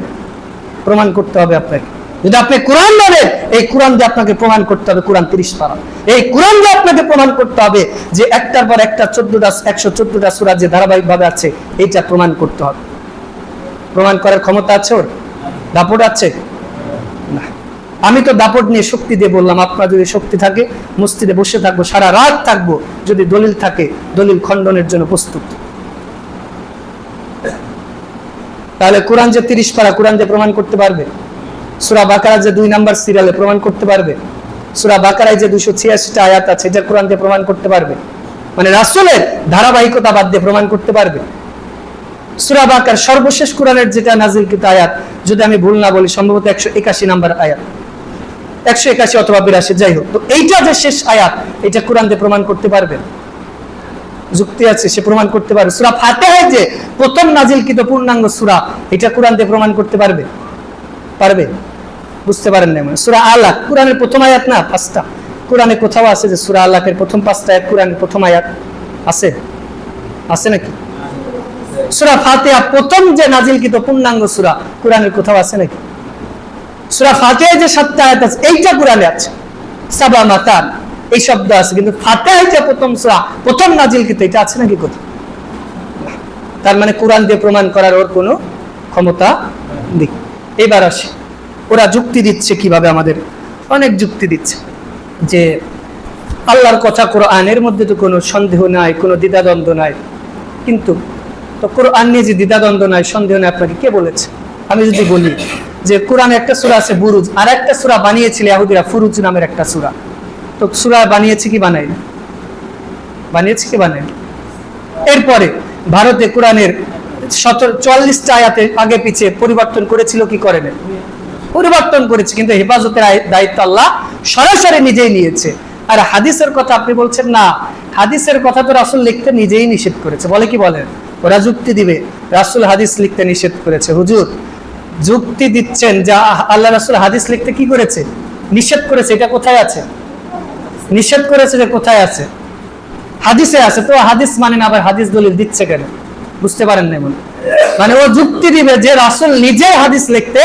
প্রমাণ করতে হবে আপনাকে। যদি আপনি কোরআন বলেন, এই কোরআন দিয়ে আপনাকে প্রমাণ করতে হবে কোরআন 30 পারা। এই কোরআন দিয়ে আপনাকে প্রমাণ করতে হবে যে একটার পর একটা 114টা সূরা যে ধারাবাহিকভাবে আছে, এইটা প্রমাণ করতে হবে। প্রমাণ করার ক্ষমতা আছে ওর? দাপট আছে না। আমি তো দাপট নিয়ে শক্তি দিয়ে বললাম, আপনার যদি শক্তি থাকে মসজিদে বসে থাকবো, সারা রাত থাকবো, যদি দলিল থাকে দলিল খণ্ডনের জন্য প্রস্তুত। তাহলে কোরআন যে 30 পারা, কোরআন দিয়ে প্রমাণ করতে পারবে? সূরা বাকারা যে 2 নাম্বার সিরিয়ালে প্রমাণ করতে পারবে? সূরা বাকারায় যে 286টা আয়াত আছে, এটা কোরআন দিয়ে প্রমাণ করতে পারবে? মানে রাসূলের ধারাবাহিকতা বাদ দিয়ে প্রমাণ করতে পারবে? সূরা বাকারা সর্বশেষ কোরআনের যেটা নাজিলকৃত আয়াত, যদি আমি ভুল না বলি সম্ভবত 181 নাম্বার আয়াত, 181 অথবা 82, যাই হোক। তো এইটা যে শেষ আয়াত, এটা কোরআন দিয়ে প্রমাণ করতে পারবে? যুক্তি আছে, সে প্রমাণ করতে পারবে। সূরা ফাতিহা যে প্রথম নাজিলকৃত পূর্ণাঙ্গ সূরা, এটা কোরআন দিয়ে প্রমাণ করতে পারবে? পারবে? বুঝতে পারেন না? মানে সূরা আলাক কোরআনের প্রথম আয়াত না, 5টা। কোরআনে কোথাও আছে যে সূরা আলাকের প্রথম 5টা আয়াত কোরআনের প্রথম আয়াত? আছে? আছে নাকি? সূরা ফাতিহা প্রথম যে নাজিলকৃত পূর্ণাঙ্গ সূরা, কোরআনের কোথাও আছে নাকি? সূরা ফাতিহায় যে 7টা আয়াত আছে, এইটা কোরআনে আছে। সাবা মাতান এই শব্দ আছে, কিন্তু ফাতিহায় যে প্রথম সূরা, প্রথম নাজিলকৃত, এটা আছে নাকি কোথাও? তার মানে কোরআন দিয়ে প্রমাণ করার ওর কোনো ক্ষমতা নেই। এবার আসে, ওরা যুক্তি দিচ্ছে কিভাবে, আমাদের অনেক যুক্তি দিচ্ছে যে আল্লাহর কথা কোরআনের মধ্যে তো কোনো সন্দেহ নাই, কোনো দ্বিধাদ্বন্দ্ব নাই। কিন্তু তো কোরআন নিয়ে যে দ্বিধাদ্বন্দ্ব নাই, সন্দেহ নাই, আপনাকে কে বলেছে? আমি যদি বলি যে কোরআনে একটা সূরা আছে বুরুজ, আর একটা সূরা বানিয়েছিল ইহুদিরা ফুরুজ নামের একটা সূরা, তো সূরা বানিয়েছে কি বানায়নি? বানিয়েছে কি বানায়নি? এরপরে ভারতে কোরআনের 44টা আয়াতে আগে পিছিয়ে পরিবর্তন করেছিল কি করে না? পরিবর্তন করেছে, কিন্তু হেফাজতের দায়িত্ব আল্লাহ সরাসরি নিজেই নিয়েছে। আর হাদিসের কথা আপনি বলছেন না, হাদিসের কথা তো রাসূল লিখতে নিজেই নিষেধ করেছে। বলে কি বলেন? ওরা যুক্তি দিবে রাসূল হাদিস লিখতে নিষেধ করেছে। হুজুর যুক্তি দিচ্ছেন যে আল্লাহ রাসূল হাদিস লিখতে কি করেছে? নিষেধ করেছে। এটা কোথায় আছে? নিষেধ করেছে যে কোথায় আছে? হাদিসে আছে। তো হাদিস মানে না, আবার হাদিস দলিল দিচ্ছে কেন? বুঝতে পারেন না? মানে ও যুক্তি দিবে যে রাসূল নিজে হাদিস লিখতে,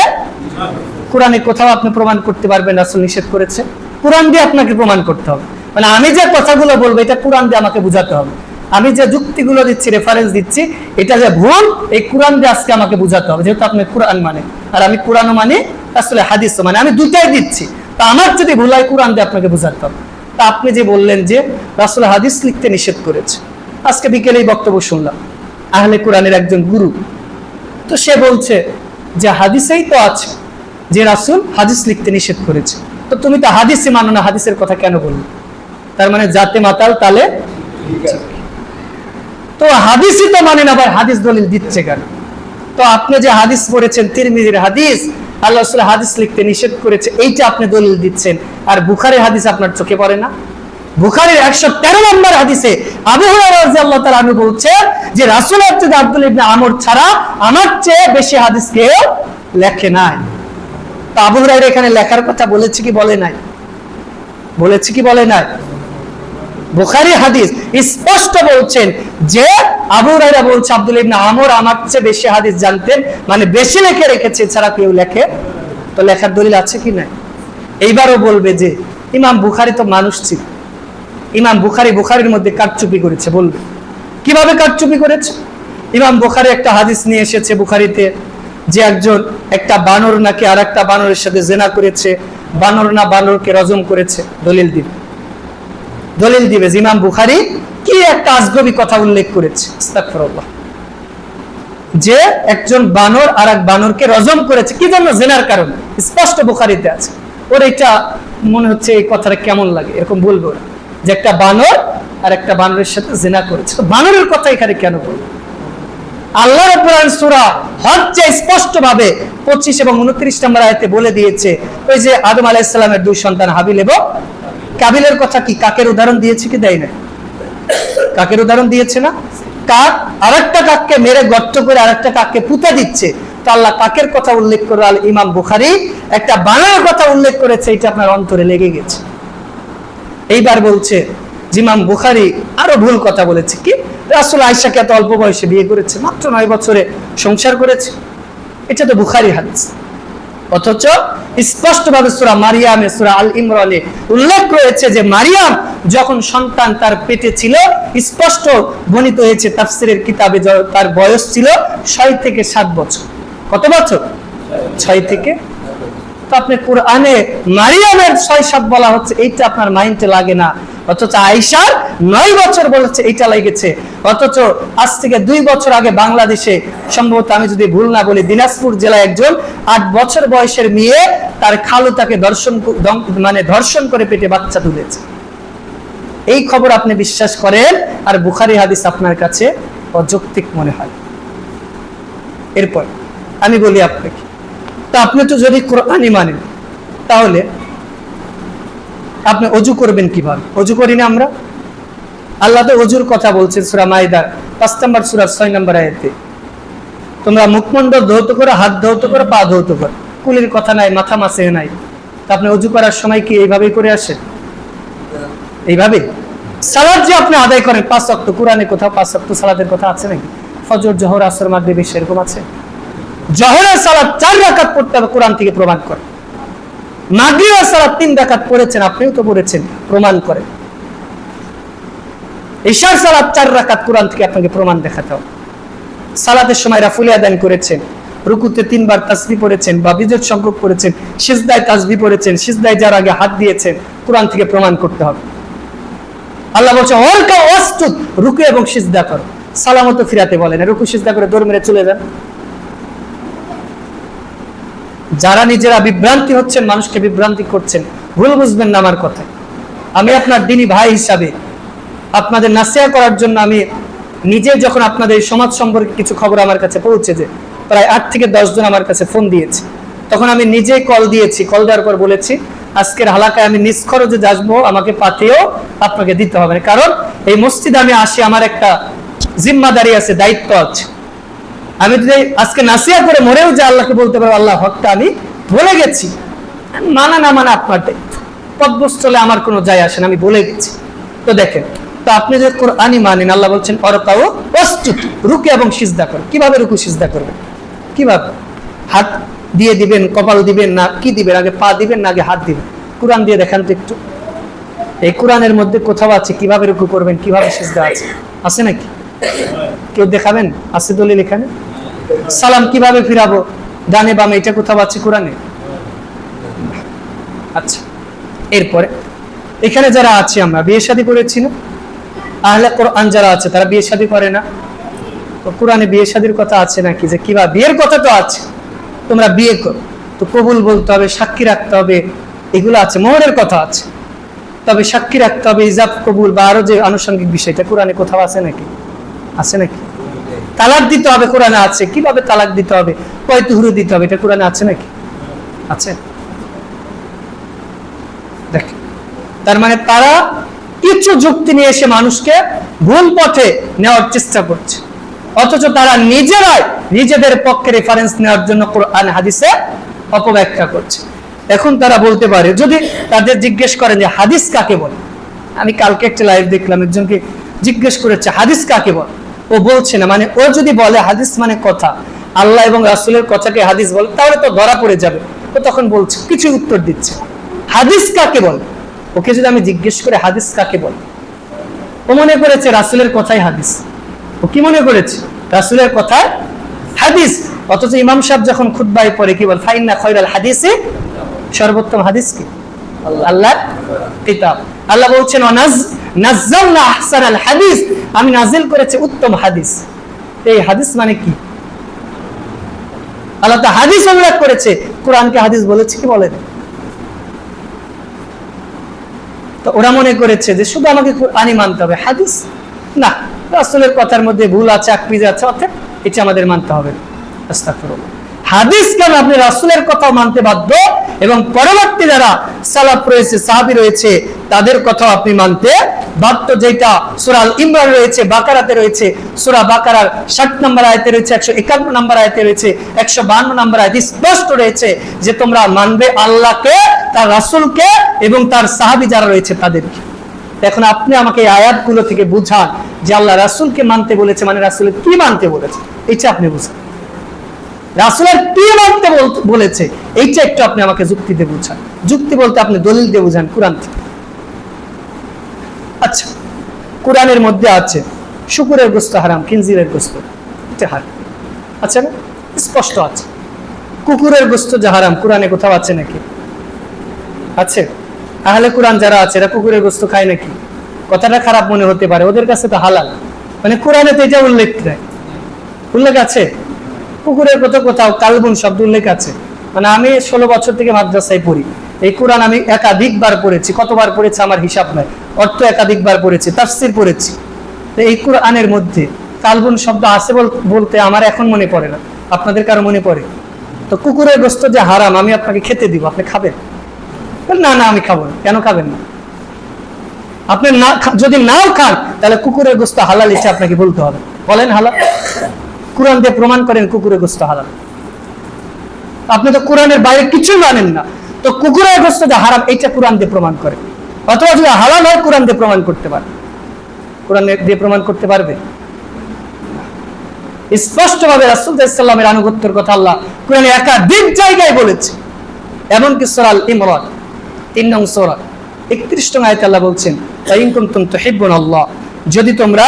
কোরআনে কোথাও আপনি প্রমাণ করতে পারবেন রাসূল নিষেধ করেছে? কোরআন দিয়ে আপনাকে প্রমাণ করতে হবে। মানে আমি যে কথাগুলো বলবো এটা কোরআন দিয়ে আমাকে বুঝাতে হবে। আমি যে যুক্তিগুলো দিচ্ছি, রেফারেন্স দিচ্ছি, এটা যে ভুল, এই কোরআন দিয়ে আজকে আমাকে বুঝাতে হবে। যেহেতু আপনি কোরআন মানে, আর আমি কোরআনও মানে, আসলে হাদিসও মানে, আমি দুটাই দিচ্ছি। তা আমার যদি ভুল হয় কোরআন দিয়ে আপনাকে বুঝাতে হবে। তা আপনি যে বললেন যে রাসূল হাদিস লিখতে নিষেধ করেছে, আজকে বিকেলে এই বক্তব্য শুনলাম আহলে কোরআনের একজন গুরু, তো সে বলছে যে হাদিসেই তো আছে যে রাসূল হাদিস লিখতে নিষেধ করেছে, তো তুমি তো হাদিসই মানো না, হাদিসের কথা কেন বললে? তার মানে জাতে মাতাল তালে, তো হাদিসই তো মানে না ভাই, হাদিস দলিল দিচ্ছে কেন? তো আপনি যে হাদিস পড়েছেন তিরমিজির হাদিস, আল্লাহ রাসূল হাদিস লিখতে নিষেধ করেছে, এইটা আপনি দলিল দিচ্ছেন, আর বুখারীর হাদিস আপনার চোখে পড়ে না? বুখারীর 113 নম্বর হাদিসে আবু হুরায়রা রাদিয়াল্লাহু তাআলা আনহু বলছেন যে রাসূল হযরত আব্দুল্লাহ ইবনে আমর ছাড়া আমার চেয়ে বেশি হাদিস কেউ লেখে নাই। তো আবু হুরায়রা এখানে লেখার কথা বলেছে কি বলে নাই? বলেছে কি বলে নাই? বুখারী হাদিস স্পষ্ট বলছেন যে আবু হুরায়রা বলছে আব্দুল্লাহ ইবনে আমর আমার চেয়ে বেশি হাদিস জানতেন, মানে বেশি লিখে রেখেছে, ছাড়া কেউ লেখে। তো লেখার দলিল আছে কি নাই? এইবারও বলবে যে ইমাম বুখারী তো মানুষ ছিল, ইমাম বুখারীর মধ্যে কারচুপি করেছে। বলবে কিভাবে কারচুপি করেছে? ইমাম বুখারী একটা হাদিস নিয়ে এসেছে বুখারীতে যে একটা বানর নাকি আর একটা বানরের সাথে জিনা করেছে, বানর না বানরকে রজম করেছে। দলিল দিবে যে ইমাম বুখারী কি একটা আজগবি কথা উল্লেখ করেছে, আস্তাগফিরুল্লাহ, যে একজন বানর আর এক বানরকে রজম করেছে, কি জন্য? জিনার কারণে। স্পষ্ট বুখারীতে আছে। ওর এটা মনে হচ্ছে এই কথাটা কেমন লাগে, এরকম বলবো যে একটা বানর আর একটা বানরের সাথে জিনা করেছে, তো বানরের কথা এখানে কেন বলবো? আল্লাহ রাব্বুল আলামিন সূরা হজ্জে স্পষ্ট ভাবে 25 এবং 29 নম্বর আয়াতে বলে দিয়েছে, ওই যে আদম আলাইহিস সালামের দুই সন্তান হাবিল এবং কাবিলের কথা কি কাকের উদাহরণ দিয়েছে কি দেয় না? কাকের উদাহরণ দিয়েছে না? কাক আরেকটা কাককে মেরে গর্ত করে আরেকটা কাককে পুঁতে দিচ্ছে, তো আল্লাহ কাকের কথা উল্লেখ করে আল ইমাম বুখারী একটা বানরের কথা উল্লেখ করেছে, এটা আপনার অন্তরে লেগে গেছে। এইবার বলছে ইমাম বুখারী আরো ভুল কথা বলেছে, কি রাসূল আয়েশাকে এত অল্প বয়সে বিয়ে করেছে, মাত্র 9 বছরে সংসার করেছে, এটা তো বুখারী হাদিস। অথচ স্পষ্ট ভাবে সূরা মারিয়ামে সূরা আল ইমরানে উল্লেখ রয়েছে যে মারিয়াম যখন সন্তান তার পেটে ছিল, স্পষ্ট বর্ণিত হয়েছে তাফসীরের কিতাবে, তার বয়স ছিল 6 থেকে 7 বছর। কত বছর? 6 থেকে। তো আপনি কোরআনে মারিয়ামের 6-7 বলা হচ্ছে, এইটা আপনার মাইন্ডে লাগে না, অথচ আয়েশার 9 বছর বলেছে, এইটা লেগেছে। অথচ আজ থেকে 2 বছর আগে বাংলাদেশে, সম্ভবত আমি যদি ভুল না বলি, দিনাজপুর জেলায় একজন 8 বছর বয়সের মেয়ে তার খালু তাকে ধর্ষণ করে পেটে বাচ্চা তুলেছে। এই খবর আপনি বিশ্বাস করেন, আর বুখারী হাদিস আপনার কাছে অযৌক্তিক মনে হয়। এরপর আমি বলি আপনাকে, তা আপনি তো যদি কোরআনই মানেন, তাহলে আপনি ওযু করবেন কিভাবে? ওযু করি না আমরা? আল্লাহ তো ওযুর কথা বলছেন সূরা মাইদার 5 নম্বর সূরা 6 নম্বর আয়াতে, তোমরা মুখমণ্ডল ধৌত করো, হাত ধৌত করো, পা ধৌত করো। কুলির কথা নাই, মাথা মাসে নাই। তা আপনি ওযু করার সময় কি এইভাবেই করে আসেন? এইভাবে সালাত যে আপনি আদায় করেন 5 ওয়াক্ত, কোরআনে কোথাও 5 ওয়াক্ত সালাতের কথা আছে নাকি? ফজর, জোহর, আসর, মাগরিব, ইশা এরকম আছে? জোহরের সালাত 4 রাকাত পড়তে হবে, কোরআন থেকে প্রমাণ করে। মাগরিবের সালাত 3 রাকাত পড়েছেন, আপনিও তো পড়েছেন, প্রমাণ করে। ইশার সালাত 4 রাকাত, কোরআন থেকে আপনাকে প্রমাণ দেখাতে হবে। সালাতের সময় রাফুল আদান করেছেন, রুকুতে 3 বার তাসবিহ পড়েছেন বা বিজোড় সংখ্যক পড়েছেন, সিজদায় তাসবিহ পড়েছেন, সিজদায় যার আগে হাত দিয়েছেন, কোরআন থেকে প্রমাণ করতে হবে। আল্লাহ বলছে ওয়ারকা ওয়াসজুদ, রুকু এবং সিজদা করো। সালামত ফিরাতে বলেন, রুকু সিজদা করে দৌড় মেরে চলে যান। যারা নিজেরা বিভ্রান্তি হচ্ছেন, মানুষকে বিভ্রান্তি করছেন, ভুল বুঝবেন না আমার কথা। আমি আপনার দ্বীনী ভাই হিসাবে আপনাদের নাসিহা করার জন্য, আমি নিজে যখন আপনাদের সমাজ সম্পর্কে কিছু খবর আমার কাছে পৌঁছেছে, প্রায় 8 থেকে 10 জন আমার কাছে ফোন দিয়েছে, তখন আমি নিজেই কল দিয়েছি। কল দেওয়ার পর বলেছি, আজকের হালাকায় আমি নিজ খরচে আসবো, আমাকে পাঠিয়েও আপনাকে দিতে হবে, কারণ এই মসজিদে আমি আসি, আমার একটা জিম্মাদারি আছে, দায়িত্ব আছে। আমি যদি আজকে নাসিহা করে মরেও যে আল্লাহকে বলতে পারবো আল্লাহ হকটা আমি বলে গেছি, মানা না মানা আপনার দায়িত্ব, পথভ্রষ্টলে আমার কোনো যায় আসে না, আমি বলে গেছি। তো দেখেন, তো আপনি যে কোরআনই মানেন, আল্লাহ বলছেন অরকাউ ওয়াসজুদ, রুকু এবং সিজদা করো। কিভাবে রুকু সিজদা করবেন? কিভাবে? হাত দিয়ে দিবেন, কপাল দিবেন, না কি দিবেন? আগে পা দিবেন না আগে হাত দিবেন? কোরআন দিয়ে দেখান তো একটু। এই কোরআনের মধ্যে কোথাও আছে কিভাবে রুকু করবেন, কিভাবে সিজদা আছে? আছে নাকি? কেউ দেখাবেন? আছে দলিল এখানে? সালাম কিভাবে ফিরাবো, ডানে বামে, এটা কোথাও আছে কোরআনে? আচ্ছা, এরপরে এখানে যারা আছে, আমরা বিয়ে শাদী করেছি না, আহলে কোরআন যারা আছে তারা বিয়ে শাদী করে না? তো কোরআনে বিয়ে শাদীর কথা আছে নাকি? যে কিভাবে বিয়ের কথা তো আছে, তোমরা বিয়ে করো, তো কবুল বলতে হবে, সাক্ষী রাখতে হবে, এগুলো আছে। মোহরের কথা আছে, তবে সাক্ষী রাখতে হবে, ইজাব কবুল বা আরো যে আনুষঙ্গিক বিষয়টা কোরআনে কোথাও আছে নাকি? আছে নাকি? তালাক দিতে হবে, কোরআনে আছে। কিভাবে তালাক দিতে হবে, কয় তুহরু দিতে হবে, এটা কোরআনে আছে নাকি? আছে। দেখ, তার মানে তারা কিছু যুক্তি নিয়ে এসে মানুষকে ভুল পথে নেওয়ার চেষ্টা করছে, অথচ তারা নিজেরাই নিজেদের পক্ষে রেফারেন্স নেওয়ার জন্য কোরআন হাদিসে অপব্যাখ্যা করছে। এখন তারা বলতে পারে, যদি তাদের জিজ্ঞেস করেন যে হাদিস কাকে বলে, আমি কালকে একটা লাইভ দেখলাম, একজনকে জিজ্ঞেস করেছে হাদিস কাকে বলে, ও বলছে না, মানে ও যদি বলে হাদিস মানে কথা, আল্লাহ এবং রাসূলের কথাকে হাদিস বলে, তাহলে তো ধরা পড়ে যাবে। ও তখন বলছে, কিছু উত্তর দিচ্ছে, হাদিস কাকে বলে। ওকে যদি আমি জিজ্ঞেস করে হাদিস কাকে বলে, ও মনে করেছে রাসূলের কথাই হাদিস। ও কি মনে করেছে? রাসূলের কথাই হাদিস। অথচ ইমাম সাহেব যখন খুতবায় পড়ে কি বল, ফাইন্না খায়রাল হাদিসি, সর্বোত্তম হাদিস কি? আল্লাহর কিতাব। আল্লাহ বলছেন নাযালনা আহসানাল হাদিস, আমি নাজিল করেছি উত্তম হাদিস। এই হাদিস মানে কি? আল্লাহ তো হাদিস উল্লেখ করেছে, কোরআনকে হাদিস বলেছে কি বলেন? তো ওরা মনে করেছে যে শুধু আমাকে কোরআনই মানতে হবে, হাদিস না, রাসূলের কথার মধ্যে ভুল আছে, আকবিজ আছে, অর্থাৎ এটা আমাদের মানতে হবে। আস্তাগফিরুল্লাহ। হাদিস কেন আপনি রাসূলের কথা মানতে বাধ্য, এবং পরবর্তী যারা সালাফ রয়েছে, সাহাবী রয়েছে, তাদের কথা আপনি মানতে বাধ্য। যেটা সূরা আল ইমরান রয়েছে, বাকারাতে রয়েছে, সূরা বাকারার 60 নম্বর আয়াতে রয়েছে, 151 নম্বর আয়াতে রয়েছে, 152 নম্বর আয়াতে স্পষ্ট রয়েছে যে তোমরা মানবে আল্লাহকে, তার রাসূলকে এবং তার সাহাবী যারা রয়েছে তাদেরকে। এখন আপনি আমাকে এই আয়াতগুলো থেকে বুঝান যে আল্লাহ রাসূলকে মানতে বলেছে মানে রাসূলের কি মানতে বলেছে, এটা আপনি বুঝান। রাসূলের কি মানতে বলেছে এইটা একটু আপনি আমাকে যুক্তি দিয়ে বুঝান। যুক্তি বলতে আপনি দলিল দিয়ে বুঝান কোরআন থেকে। আচ্ছা, কোরআনের মধ্যে আছে শুকুরের গোশত হারাম, খিনজিরের গোশত এটা হারাম, আচ্ছা না? স্পষ্ট আছে। কুকুরের গোশত যে হারাম, কোরআনে কোথাও আছে নাকি? আছে? আহলে কোরআন যারা আছে এরা কুকুরের গোশত খায় নাকি? কথাটা খারাপ মনে হতে পারে, ওদের কাছে তো হালাল, মানে কোরআনে তো এটা উল্লেখ নেই। উল্লেখ আছে? কুকুরের কথা কোথাও কালবুন শব্দ উল্লেখ আছে? মানে আমি 16 বছর থেকে মাদ্রাসায় পড়ি, এই কোরআন আমি একাধিকবার পড়েছি। কতবার পড়েছি আমার হিসাব নাই, অর্থ একাধিকবার পড়েছি, তাফসীর পড়েছি। এই কোরআনের মধ্যে কালবুন শব্দ আছে বলতে আমার এখন মনে পড়ে না, আপনাদের কারো মনে পড়ে? তো কুকুরের গোশত যে হারাম আমি আপনাকে খেতে দিব, আপনি খাবেন? না না আমি খাবো না। কেন খাবেন না? আপনি না যদি নাও খান তাহলে কুকুরের গোশত হালাল, এটা আপনাকে বলতে হবে। বলেন হালাল, কোরআন দিয়ে প্রমাণ করেন কুকুরের গোশত হালাল। আপনি তো কোরআনের বাইরে কিছু মানেন না, তো কুকুরের গোশত যে হারাম এটা কোরআন দিয়ে প্রমাণ করেন, অথবা যদি হালাল হয় কোরআন দিয়ে প্রমাণ করতে পারবে। কোরআন দিয়ে প্রমাণ করতে পারবে? স্পষ্টভাবে রাসূল সাল্লাল্লাহু আলাইহি ওয়াসাল্লামের আনুগত্যের কথা আল্লাহ কোরআনে একাধিক জায়গায় বলেছে। এমনকি সূরা আল ইমরান 3 নং সূরা 31 নং আয়াতে আল্লাহ বলছেন, ইন কুনতুম তুহিব্বুনাল্লাহ, যদি তোমরা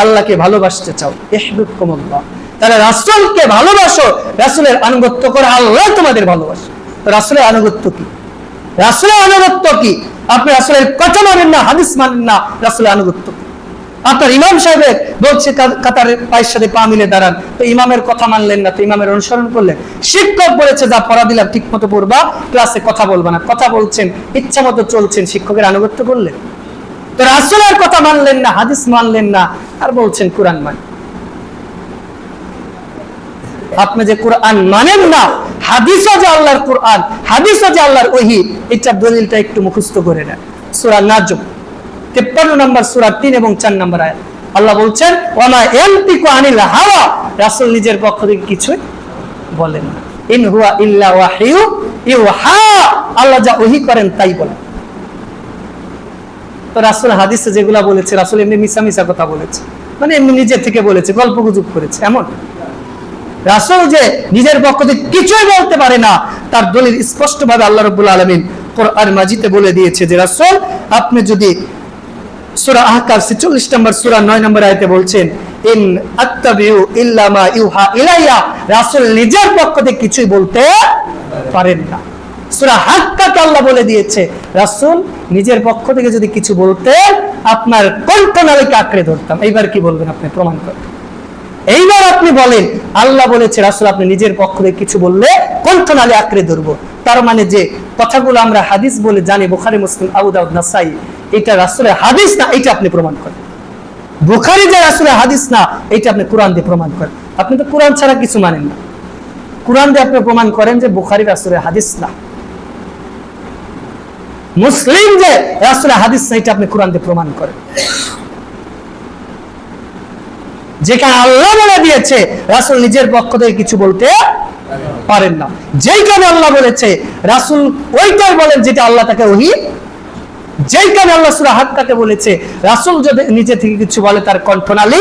আল্লাহকে ভালোবাসতে চাও, ইহবিবকুমুল্লাহ, তাহলে রাসূলকে ভালোবাসো, রাসূলের আনুগত্য করো, আল্লাহ তোমাদের ভালোবাসে। তো রাসূলের আনুগত্য কি? রাসূলের আনুগত্য কি? আপনি রাসূলের কথা মানেন না, হাদিস মানেন না, রাসূলের আনুগত্য কি? আপনার ইমাম সাহেব বলছে কাতারের পায়ের সাথে পা মিলে দাঁড়ান, তো ইমামের কথা মানলেন না, তো ইমামের অনুসরণ করলেন। শিক্ষক বলেছে যা পড়া দিলাম ঠিক মতো পড়বা, ক্লাসে কথা বলবা না, কথা বলছেন, ইচ্ছা মতো চলছেন, শিক্ষকের আনুগত্য করলেন। তো রাসূলের কথা মানলেন না, হাদিস মানলেন না, আর বলছেন কোরআন মান। আপনি যে কোরআন মানেন না, হাদিসও যে আল্লাহর কোরআন, হাদিসও যে আল্লাহর ওহী, এটার দলিলটা একটু মুখস্থ করে নেন। সূরা নাজম 53 নম্বর সূরা 3 এবং 4 নম্বর আয়াত আল্লাহ বলছেন, ওয়ামা ইয়ানতিকু আনিল হাওয়া, রাসূল নিজের পক্ষ থেকে কিছুই বলেন না, ইন হুয়া ইল্লা ওয়াহয়ু ইউহা, আল্লাহ যা ওহী করেন তাই বলেন। তো রাসূল হাদিসে যেগুলা বলেছে, রাসূল এমনি মিছা মিছা কথা বলেছে, মানে এমনি নিজে থেকে বলেছে, গল্পগুজব করেছে এমন? রাসূল যে নিজের পক্ষ থেকে কিছুই বলতে পারে না, তার দলিল স্পষ্টভাবে আল্লাহ রাব্বুল আলামিন কোরআন মাজিদে বলে দিয়েছে যে রাসূল আপনি যদি সূরা আহকাফ 46 নম্বর সূরা 9 নম্বর আয়াতে বলছেন, ইন আত্তাবিউ ইল্লা মা ইউহা ইলাইয়া, রাসূল নিজের পক্ষ থেকে কিছুই বলতে পারেন না। সূরা হাক্কাতে আল্লাহ বলে দিয়েছে রাসূল নিজের পক্ষ থেকে যদি কিছু বলতেন আপনার কণ্ঠনালীকে আঁকড়ে ধরতাম। এইবার কি বলবেন আপনি? প্রমাণ করেন। এইবার আপনি বলেন আল্লাহ বলেছে রাসূল আপনি নিজের পক্ষ থেকে কিছু বললে কণ্ঠনালী আঁকড়ে ধরবো, তার মানে যে কথাগুলো আমরা হাদিস বলে জানি, বুখারী, মুসলিম, আবু দাউদ, নাসাই, এটা রাসূলের হাদিস না, এটা আপনি প্রমাণ করেন। বুখারী যে রাসূলের হাদিস না, এটা আপনি কোরআন দিয়ে প্রমাণ করেন। আপনি তো কোরআন ছাড়া কিছু মানেন না, কোরআন দিয়ে আপনি প্রমাণ করেন যে বুখারী রাসূলের হাদিস না, মুসলিম যে রাসূলের হাদিস না, এটা আপনি কোরআন দিয়ে প্রমাণ করেন। যেখানে আল্লাহ বলে দিয়েছে রাসূল নিজের পক্ষ থেকে কিছু বলতে পারেন না, যেইখানে আল্লাহ বলেছে রাসূল ওইটাই বলেন যেটা আল্লাহ তাকে ওহী, যেইখানে আল্লাহ সূরা হাক্কাতে বলেছে রাসূল যদি নিজে থেকে কিছু বলে তার কণ্ঠনালী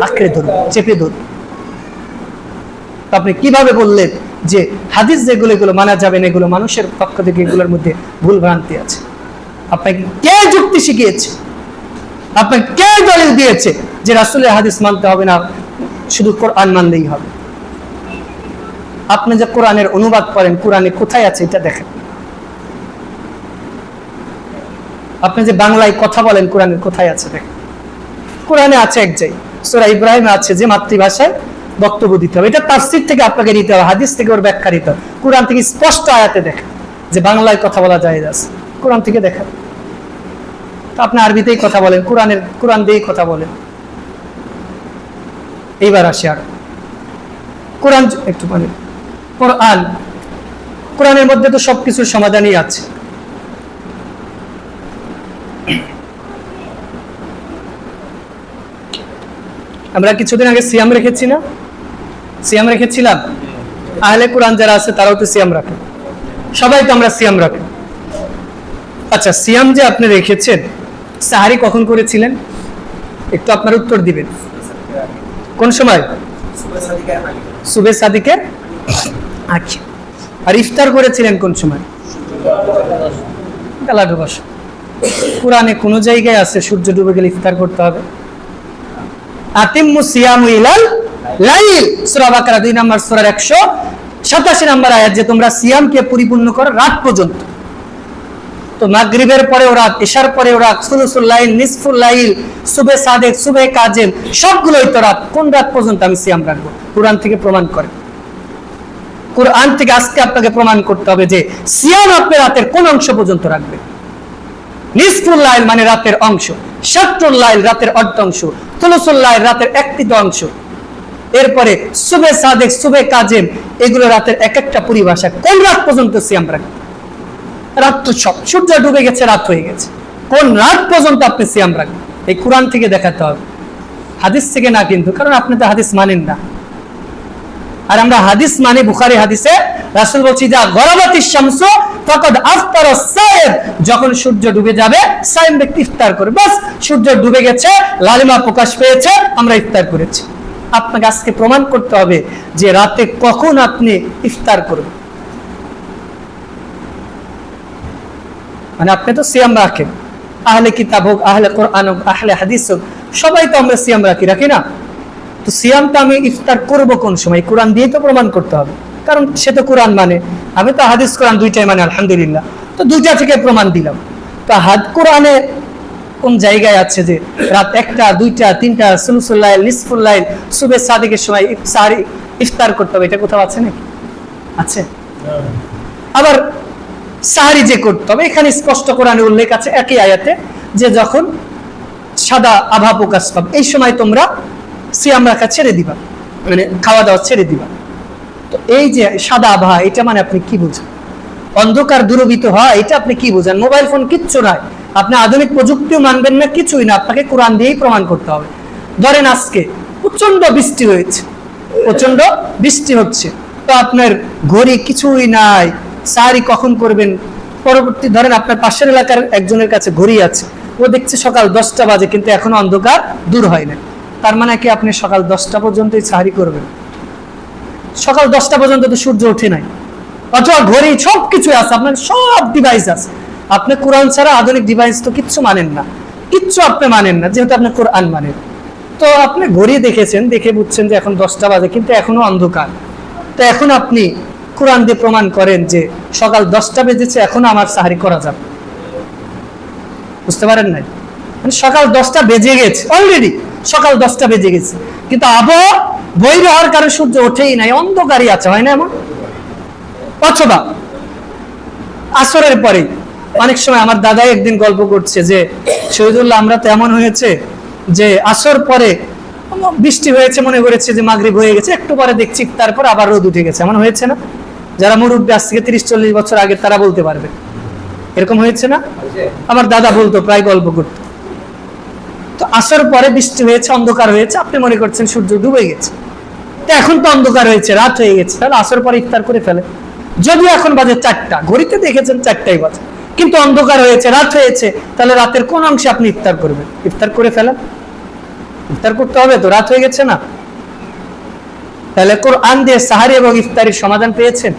আঁকড়ে ধরবে, চেপে ধরবে। আপনি কিভাবে বললেন যে হাদিস যেগুলো এগুলো মানা যাবে না, এগুলো মানুষের পক্ষ থেকে এগুলোর মধ্যে ভুল ভ্রান্তি আছে? আপনাকে কে যুক্তি শিখিয়েছে? আপনাকে কে দলিল দিয়েছে যে রাসূলের হাদিস মানতে হবে না, শুধু কোরআন মানলেই হবে? আপনি যে কোরআনের অনুবাদ করেন, কোরআনে কোথায় আছে এটা দেখেন। আপনি যে বাংলায় কথা বলেন, কোরআনের কোথায় আছে দেখেন। কোরআনে আছে এক জায়গায়, সূরা ইব্রাহিমে আছে যে মাতৃভাষায় বক্তব্য দিতে হবে, এটা তাফসীর থেকে আপনাকে নিতে হবে, হাদিস থেকে ওর ব্যাখ্যা দিতে হবে। কোরআন থেকে স্পষ্ট আয়াতে দেখেন যে বাংলায় কথা বলা জায়েজ আছে, কোরআন থেকে দেখেন। আপনি আরবিতেই কথা বলেন, কোরআন দিয়েই কথা বলেন। এইবার আসি আর কোরআন একটু মানে কোরআন, কোরআনের মধ্যে তো সবকিছুর সমাধানই আছে। আমরা কিছুদিন আগে সিয়াম রেখেছি না, সিয়াম রেখেছিলাম। আহলে কোরআন যারা আছে তারাও তো সিয়াম রাখে, সবাই তো আমরা সিয়াম রাখি। আচ্ছা, সিয়াম যে আপনি রেখেছেন, সাহারি কখন করেছিলেন একটু আপনার উত্তর দিবেন। কোন সময়? সুবে সাদিকের আগে। আর ইফতার করেছিলেন কোন সময়? বেলা ডুবার সময়। কোরআনে কোন জায়গায় আছে সূর্য ডুবে গেলে ইফতার করতে হবে? আতিম্মু সিয়ামু ইলাল লাইল, সূরা বাকারা 2 নম্বর সূরার 187 নম্বর আয়াত, যে তোমরা সিয়ামকে পরিপূর্ণ করো রাত পর্যন্ত। তো মাগরিবের পরেও রাত, ইশার পরেও রাত, সুলুসুল লাইল, নিসফুল লাইল, সুবে সাদেক, সুবে কাজেম, সবগুলোই তো রাত। কোন রাত পর্যন্ত আমি সিয়াম রাখবো? কোরআন থেকে প্রমাণ করে। কোরআন থেকে আজকে আপনাকে প্রমাণ করতে হবে যে সিয়াম আপনি রাতের কোন অংশ পর্যন্ত রাখবেন। নিসফুল লাইল মানে রাতের অংশ, শাতরুল লাইল রাতের অর্ধাংশ, সুলুসুল লাইল রাতের 1/3। এরপরে সুবে সাদেক, সুবে কাজেম, এগুলো রাতের এক একটা পরিভাষা। কোন রাত পর্যন্ত সিয়াম রাখবেন? রাত তো সব, সূর্য ডুবে গেছে, রাত হয়ে গেছে, কোন রাত পর্যন্ত আপনি সিয়াম রাখবেন? এই কোরআন থেকে দেখাতে হবে, হাদিস থেকে না কিন্তু, কারণ আপনি তো হাদিস মানেন না। আর আমরা হাদিস মানে বুখারী হাদিসে রাসূল বলছি, যা গরাবাতিশ শামসু ফাকাদ আফতারা সায়েম, যখন সূর্য ডুবে যাবে সায়েম ব্যক্তি ইফতার করে। বাস, সূর্য ডুবে গেছে, লালিমা প্রকাশ পেয়েছে, আমরা ইফতার করেছি। আপনাকে আজকে প্রমাণ করতে হবে যে রাতে কখন আপনি ইফতার করবেন। মানে আপনি তো সিয়াম রাখেন, আহলে কিতাব হোক, আহলে কোরআন হোক, আহলে হাদিস হোক, সবাই তো আমরা সিয়াম রাখি না? তো সিয়ামটা আমি ইফতার করব কোন সময়? কোরআন দিয়ে তো প্রমাণ করতে হবে, কারণ সে তো কোরআন মানে, আমি তো হাদিস কোরআন দুইটাই মানে, আলহামদুলিল্লাহ। তো দুইটা থেকে প্রমাণ দিলাম। তো কোরআনে কোন জায়গায় আছে যে রাত 1টা, 2টা, 3টা, সুলুসুল লাইল, নিসফুল লাইল, সুবে সাদিকের সময় সাহারি ইফতার করতে হবে? এটা কোথাও আছে নাকি? আছে? আবার সাহারি যে করতে হবে, এখানে স্পষ্ট কোরআনে উল্লেখ আছে একই আয়াতে, যে যখন সাদা আভা প্রকাশ পাবে এই সময় তোমরা সিয়াম রাখা ছেড়ে দিবা, মানে খাওয়া দাওয়া ছেড়ে দিবা। তো এই যে সাদা আভা, এটা মানে আপনি কি বুঝেন? অন্ধকার দূরীভূত হয়, এটা আপনি কি বুঝেন? মোবাইল ফোন কিচ্ছু নয়, আপনি আধুনিক প্রযুক্তিও মানবেন না, কিছুই না, আপনাকে কোরআন দিয়েই প্রমাণ করতে হবে। ধরেন আজকে প্রচন্ড বৃষ্টি হয়েছে, প্রচন্ড বৃষ্টি হচ্ছে, তো আপনার ঘড়ি কিছুই নাই, সাহারি কখন করবেন? পরবর্তী ধরেন আপনার পাশের এলাকার একজনের কাছে ঘড়ি আছে, ও দেখছে সকাল 10টা বাজে, কিন্তু এখনো অন্ধকার দূর হয় না। তার মানে কি আপনি সকাল 10টা পর্যন্তই সাহারি করবেন? সকাল 10টা পর্যন্ত তো সূর্য ওঠে নাই, অথবা ঘড়ি সবকিছু আছে, আপনার সব ডিভাইস আছে। আপনি কোরআন ছাড়া আধুনিক ডিভাইস তো কিচ্ছু মানেন না, কিচ্ছু আপনি মানেন না, যেহেতু আপনি কোরআন মানেন। তো আপনি ঘড়ি দেখেছেন, দেখে বুঝছেন যে এখন 10টা বাজে, কিন্তু এখনো অন্ধকার। তো এখন আপনি কোরআন দিয়ে প্রমাণ করেন যে সকাল 10টা বেজেছে, এখনো আমার সাহারি করা যাবে। বুঝতে পারেন নাই? মানে সকাল 10টা বেজে গেছে, অলরেডি সকাল 10টা বেজে গেছে, কিন্তু আবহাওয়া বৈরী হওয়ার কারণে সূর্য ওঠেই নাই, অন্ধকারই আছে, হয় না এমন? অথবা আসরের পরে অনেক সময়, আমার দাদাই একদিন গল্প করছে যে শহীদুল্লাহ, আমরা তো এমন হয়েছে যে আসর পরে বৃষ্টি হয়েছে, মনে করেছে যে মাগরিব হয়ে গেছে, একটু পরে দেখছি তারপর আবার রোদ উঠে গেছে। এমন হয়েছে না? যারা মুরব্বী, আজ থেকে 30-40 বছর আগে, তারা বলতে পারবে এরকম হয়েছে না? আমার দাদা বলতো, প্রায় গল্প করতো। তো আসর পরে বৃষ্টি হয়েছে, অন্ধকার হয়েছে, আপনি মনে করছেন সূর্য ডুবে গেছে, তো এখন তো অন্ধকার হয়েছে, রাত হয়ে গেছে, তাহলে আসর পরে ইফতার করে ফেলে। যদিও এখন বাজে 4টা, ঘড়িতে দেখেছেন 4টাই বাজে, কিন্তু অন্ধকার হয়েছে, রাত হয়েছে, তাহলে রাতের কোন অংশে আপনি ইফতার করবেন? ইফতার করে ফেলেন, ইফতার করতে হবে তো, রাত হয়ে গেছে না? তাহলে কোরআন দিয়ে সাহারি এবং ইফতারির সমাধান পেয়েছেন?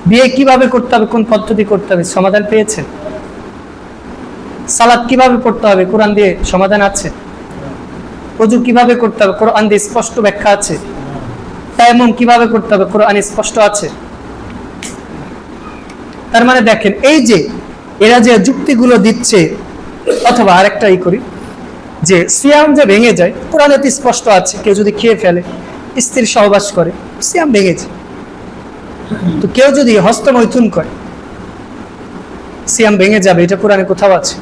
বিয়ে কিভাবে করতে হবে, কোন পদ্ধতি করতে হবে, সমাধান পেয়েছেন? সালাত কিভাবে পড়তে হবে, কোরআন দিয়ে সমাধান আছে? ওযু কিভাবে করতে হবে, কোরআন দিয়ে স্পষ্ট ব্যাখ্যা আছে? তায়াম্মুম কিভাবে করতে হবে, কোরআনে স্পষ্ট আছে? তার মানে দেখেন, এই যে এরা যে যুক্তিগুলো দিচ্ছে, অথবা আরেকটা করি যে সিয়াম যে ভেঙে যায়, কোরআনে তো স্পষ্ট আছে, কেউ যদি খেয়ে ফেলে, স্ত্রীর সহবাস করে, সিয়াম ভেঙে যায়। তো কেউ যদি হস্তমৈথুন করে, সিয়াম ভেঙে যাবে, এটা কোরআনে কোথাও আছে?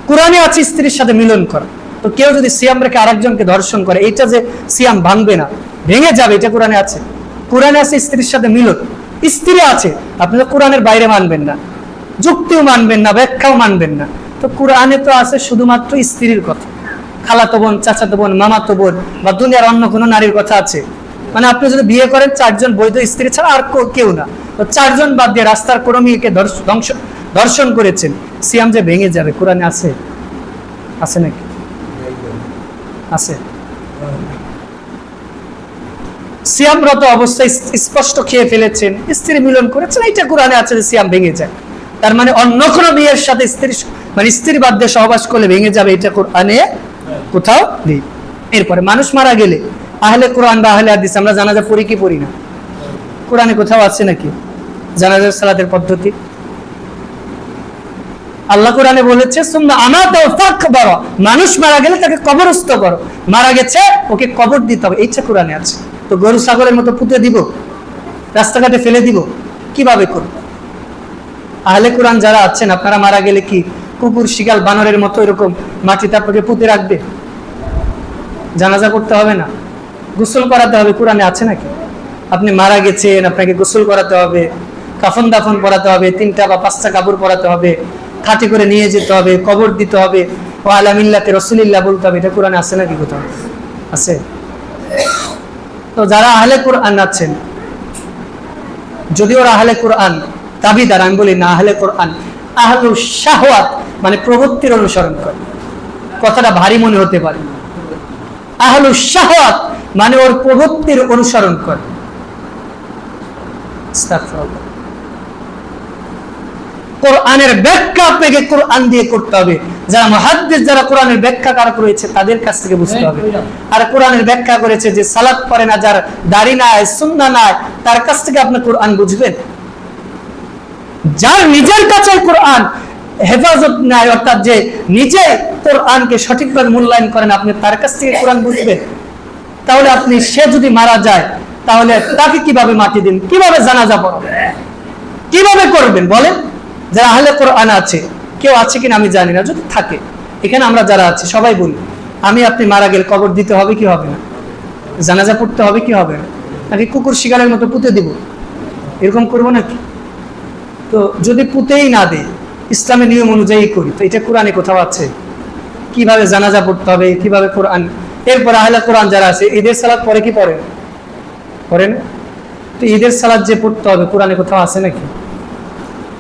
কোরআনে আছে স্ত্রীর সাথে মিলন করা, তো কেউ যদি সিয়াম রেখে আরেকজনকে ধর্ষণ করে, এইটা যে সিয়াম ভাঙবে না, ভেঙে যাবে, এটা কোরআনে আছে। কোরআনে আছে স্ত্রীর সাথে মিলন, স্ত্রী আছে, আপনি তো কোরআনের বাইরে মানবেন না, যুক্তিও মানবেন না, ব্যাখ্যাও মানবেন না। তো কোরআনে তো আছে শুধুমাত্র স্ত্রীর কথা, খালাতো বোন, চাচাতো বোন, মামাতো বোন বা দুনিয়ার অন্য কোনো নারীর কথা আছে। মানে আপনি যদি বিয়ে করেন 4 জন বৈধ স্ত্রী ছাড়া আর কেউ না, তো 4 জন বাদ দিয়ে রাস্তার কোনো মেয়েকে ধর্ষণ করেছেন, সিয়াম যে ভেঙে যাবে, কোরআনে আছে? আছে নাকি? আছে। সিয়ামরত অবস্থায় স্পষ্ট খেয়ে ফেলেছেন, স্ত্রী মিলন করেছেন, এটা কোরআনে আছে যে সিয়াম ভেঙে যায়। তার মানে অন্য কোনো মেয়ের সাথে স্ত্রী বাদ দিয়ে সহবাস করলে ভেঙে যাবে, এটা কোরআনে কোথাও নেই। এরপরে মানুষ মারা গেলে আহলে কোরআন বা আহলে হাদিস, আমরা জানাজা পড়ি কি পড়ি না? কোরআনে কোথাও আছে নাকি জানাজার সালাতের পদ্ধতি? আল্লাহ কোরআনে বলেছে সুম্মা আমাতাও ফাকবারা, মানুষ মারা গেলে তাকে কবরস্থ করো, মারা গেছে ওকে কবর দিতে হবে, এইটা কোরআনে আছে। তো গরু ছাগলের মতো পুঁতে দিব, রাস্তাঘাটে ফেলে দিব, কিভাবে করব? আহলে কোরআন যারা আছেন, আপনারা মারা গেলে কি কুকুর, শিয়াল, বানরের মতো এরকম মাটিতে আপনাকে পুঁতে রাখবে? জানাজা করতে হবে না, গোসল করাতে হবে, কোরআনে আছে নাকি? আপনি মারা গেছেন, আপনাকে গোসল করাতে হবে, কাফন দাফন পরাতে হবে, 3টা বা 5টা কাপড় পরাতে হবে, খাটি করে নিয়ে যেতে হবে, কবর দিতে হবে, ও আলা মিল্লাতে রাসূলিল্লাহ বলতে হবে, এটা কোরআনে আছে নাকি কোথাও? আছে। তো যারা আহলে কোরআন আছেন, যদি ওরা আহলে কোরআন দাবিদার, আমি বলি না আহলে কোরআন, আহলু শাহওয়াত মানে প্রবৃত্তির অনুসরণ করে, কথাটা ভারী মনে হতে পারে। আহলু শাহওয়াত মানে ওর প্রবৃত্তির অনুসরণ করে। আস্তাগফিরুল্লাহ। কোরআনের ব্যাখ্যা আপনাকে কোরআন দিয়ে করতে হবে, যারা মুহাদ্দিস, যারা কোরআনের ব্যাখ্যাকারক রয়েছে তাদের কাছ থেকে বুঝতে হবে। আর কোরআনের ব্যাখ্যা করেছে যে সালাত পড়ে না, যার দাড়ি নাই, সুন্নাহ নাই, তার কাছ থেকে আপনি কোরআন বুঝবেন। যার নিজের কাছে কোরআন হেফাজত নাই, অর্থাৎ যে নিজে কোরআনকে সঠিকভাবে মূল্যায়ন করেন, আপনি তার কাছ থেকে কোরআন বুঝবেন। তাহলে আপনি, সে যদি মারা যায় তাহলে তাকে কিভাবে মাটি দিন, কিভাবে জানাজা পড়াবেন, কিভাবে করবেন বলেন? যারা আহলে কোরআন আছে, কেউ আছে কিনা আমি জানি না, যদি থাকে এখানে আমরা যারা আছি সবাই বলি, আমি আপনি মারা গেলে কবর দিতে হবে কি হবে না? জানাজা পড়তে হবে কি হবে না? নাকি কুকুর শিকারের মতো পুঁতে দিব, এরকম করবো নাকি? তো যদি পুঁতেই না দেয়, ইসলামের নিয়ম অনুযায়ী করি, তো এটা কোরআনে কোথাও আছে? কিভাবে জানাজা পড়তে হবে, কিভাবে কোরআন। এরপর আহলে কোরআন যারা আছে, ঈদের সালাত পরে কি পড়ে? পড়েন। তো ঈদের সালাত যে পড়তে হবে, কোরআনে কোথাও আছে নাকি?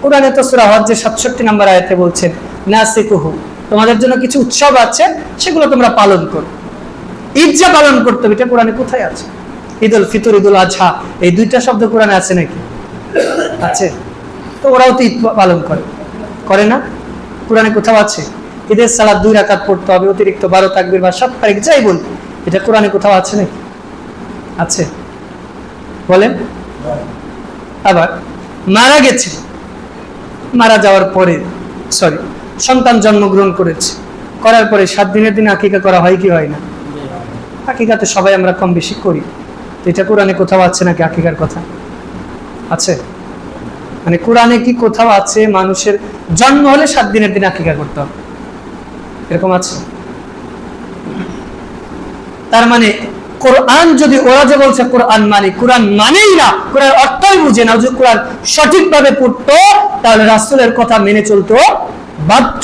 কোরআনে তো সূরা হজ্জের 67 নম্বর আয়াতে বলছেন নাসিকুহু, তোমাদের জন্য কিছু উৎসব আছে, সেগুলো তোমরা পালন করো। ঈদ যে পালন করতে হবে, এটা কোরআনে কোথায় আছে? ঈদুল ফিতর, ঈদুল আজহা, এই 2টা শব্দ কোরআনে আছে নাকি? আছে। তো ওরাও তো ঈদ পালন করে না? কোরআনে কোথাও আছে? ঈদের সালাত 2 রাকাত পড়তে হবে, অতিরিক্ত 12 তাকবীর বা 7 তারিখ যাই বল, এটা কোরআনে কোথাও আছে নাকি? আছে, বলেন। আবার মারা গেছে, মারা যাওয়ার পরে সন্তান জন্মগ্রহণ করেছে, করার পরে 7 দিনের দিন আকিকা করা হয় কি হয় না? আকিকা তো সবাই আমরা কম বেশি করি, তো এটা কোরআনে কোথাও আছে নাকি আকিকার কথা? আছে? মানে কোরআনে কি কোথাও আছে মানুষের জন্ম হলে 7 দিনের দিন আকিকা করতে হবে, এরকম আছে? তার মানে কোরআন, যদি ওরা যে বলছে কোরআন মানেই না, কোরআন অর্থই বুঝে না, যদি কোরআন সঠিকভাবে পড়তো তাহলে রাসূলের কথা মেনে চলতো বাধ্য।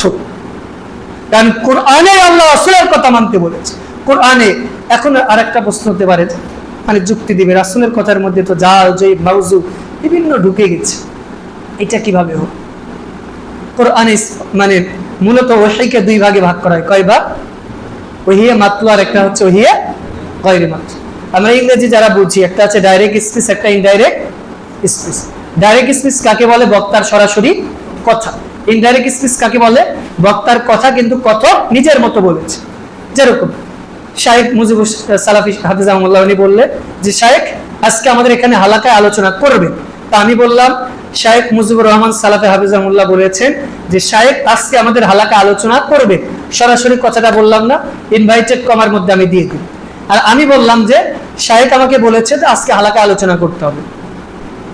কারণ কোরআনে আল্লাহ রাসূলের কথা মানতে বলেছে। কোরআনে এখন আরেকটা প্রশ্ন হতে পারে, মানে যুক্তি দিবে, রাসূলের কথার মধ্যে তো জাল, জয়ীব, মাউযু বিভিন্ন ঢুকে গেছে, এটা কিভাবে হোক? কোরআনে মানে মূলত ওহীকে 2 ভাগে ভাগ করা হয়। কয় ভাগ? ওহী মাতলু আর একটা হচ্ছে ওহী গায়রে মাতলু। আমরা ইংরেজি যারা বুঝি, একটা আছে ডাইরেক্ট স্পিচ, একটা ইনডাইরেক্ট স্পিচ। ডাইরেক্ট স্পিচ কাকে বলে? বক্তার সরাসরি কথা। ইনডাইরেক্ট স্পিচ কাকে বলে? বক্তার কথা কিন্তু কথক নিজের মতো বলেছে। যেরকম শাইখ মুজিবুর সালাফি হাফিজাহুল্লাহ উনি বললেন যে শাইখ আজকে আমাদের এখানে হালাকায় আলোচনা করবেন, তা আমি বললাম শাইখ মুজিবুর রহমান সালাফি হাফিজাহুল্লাহ বলেছেন যে শাইখ আজকে আমাদের হালাকায় আলোচনা করবে, সরাসরি কথাটা বললাম না, ইনভাইটেড কমার মধ্যে আমি দিয়ে দিই। আর আমি বললাম যে শাইখ আমাকে বলেছে যে আজকে হালাকায় আলোচনা করতে হবে,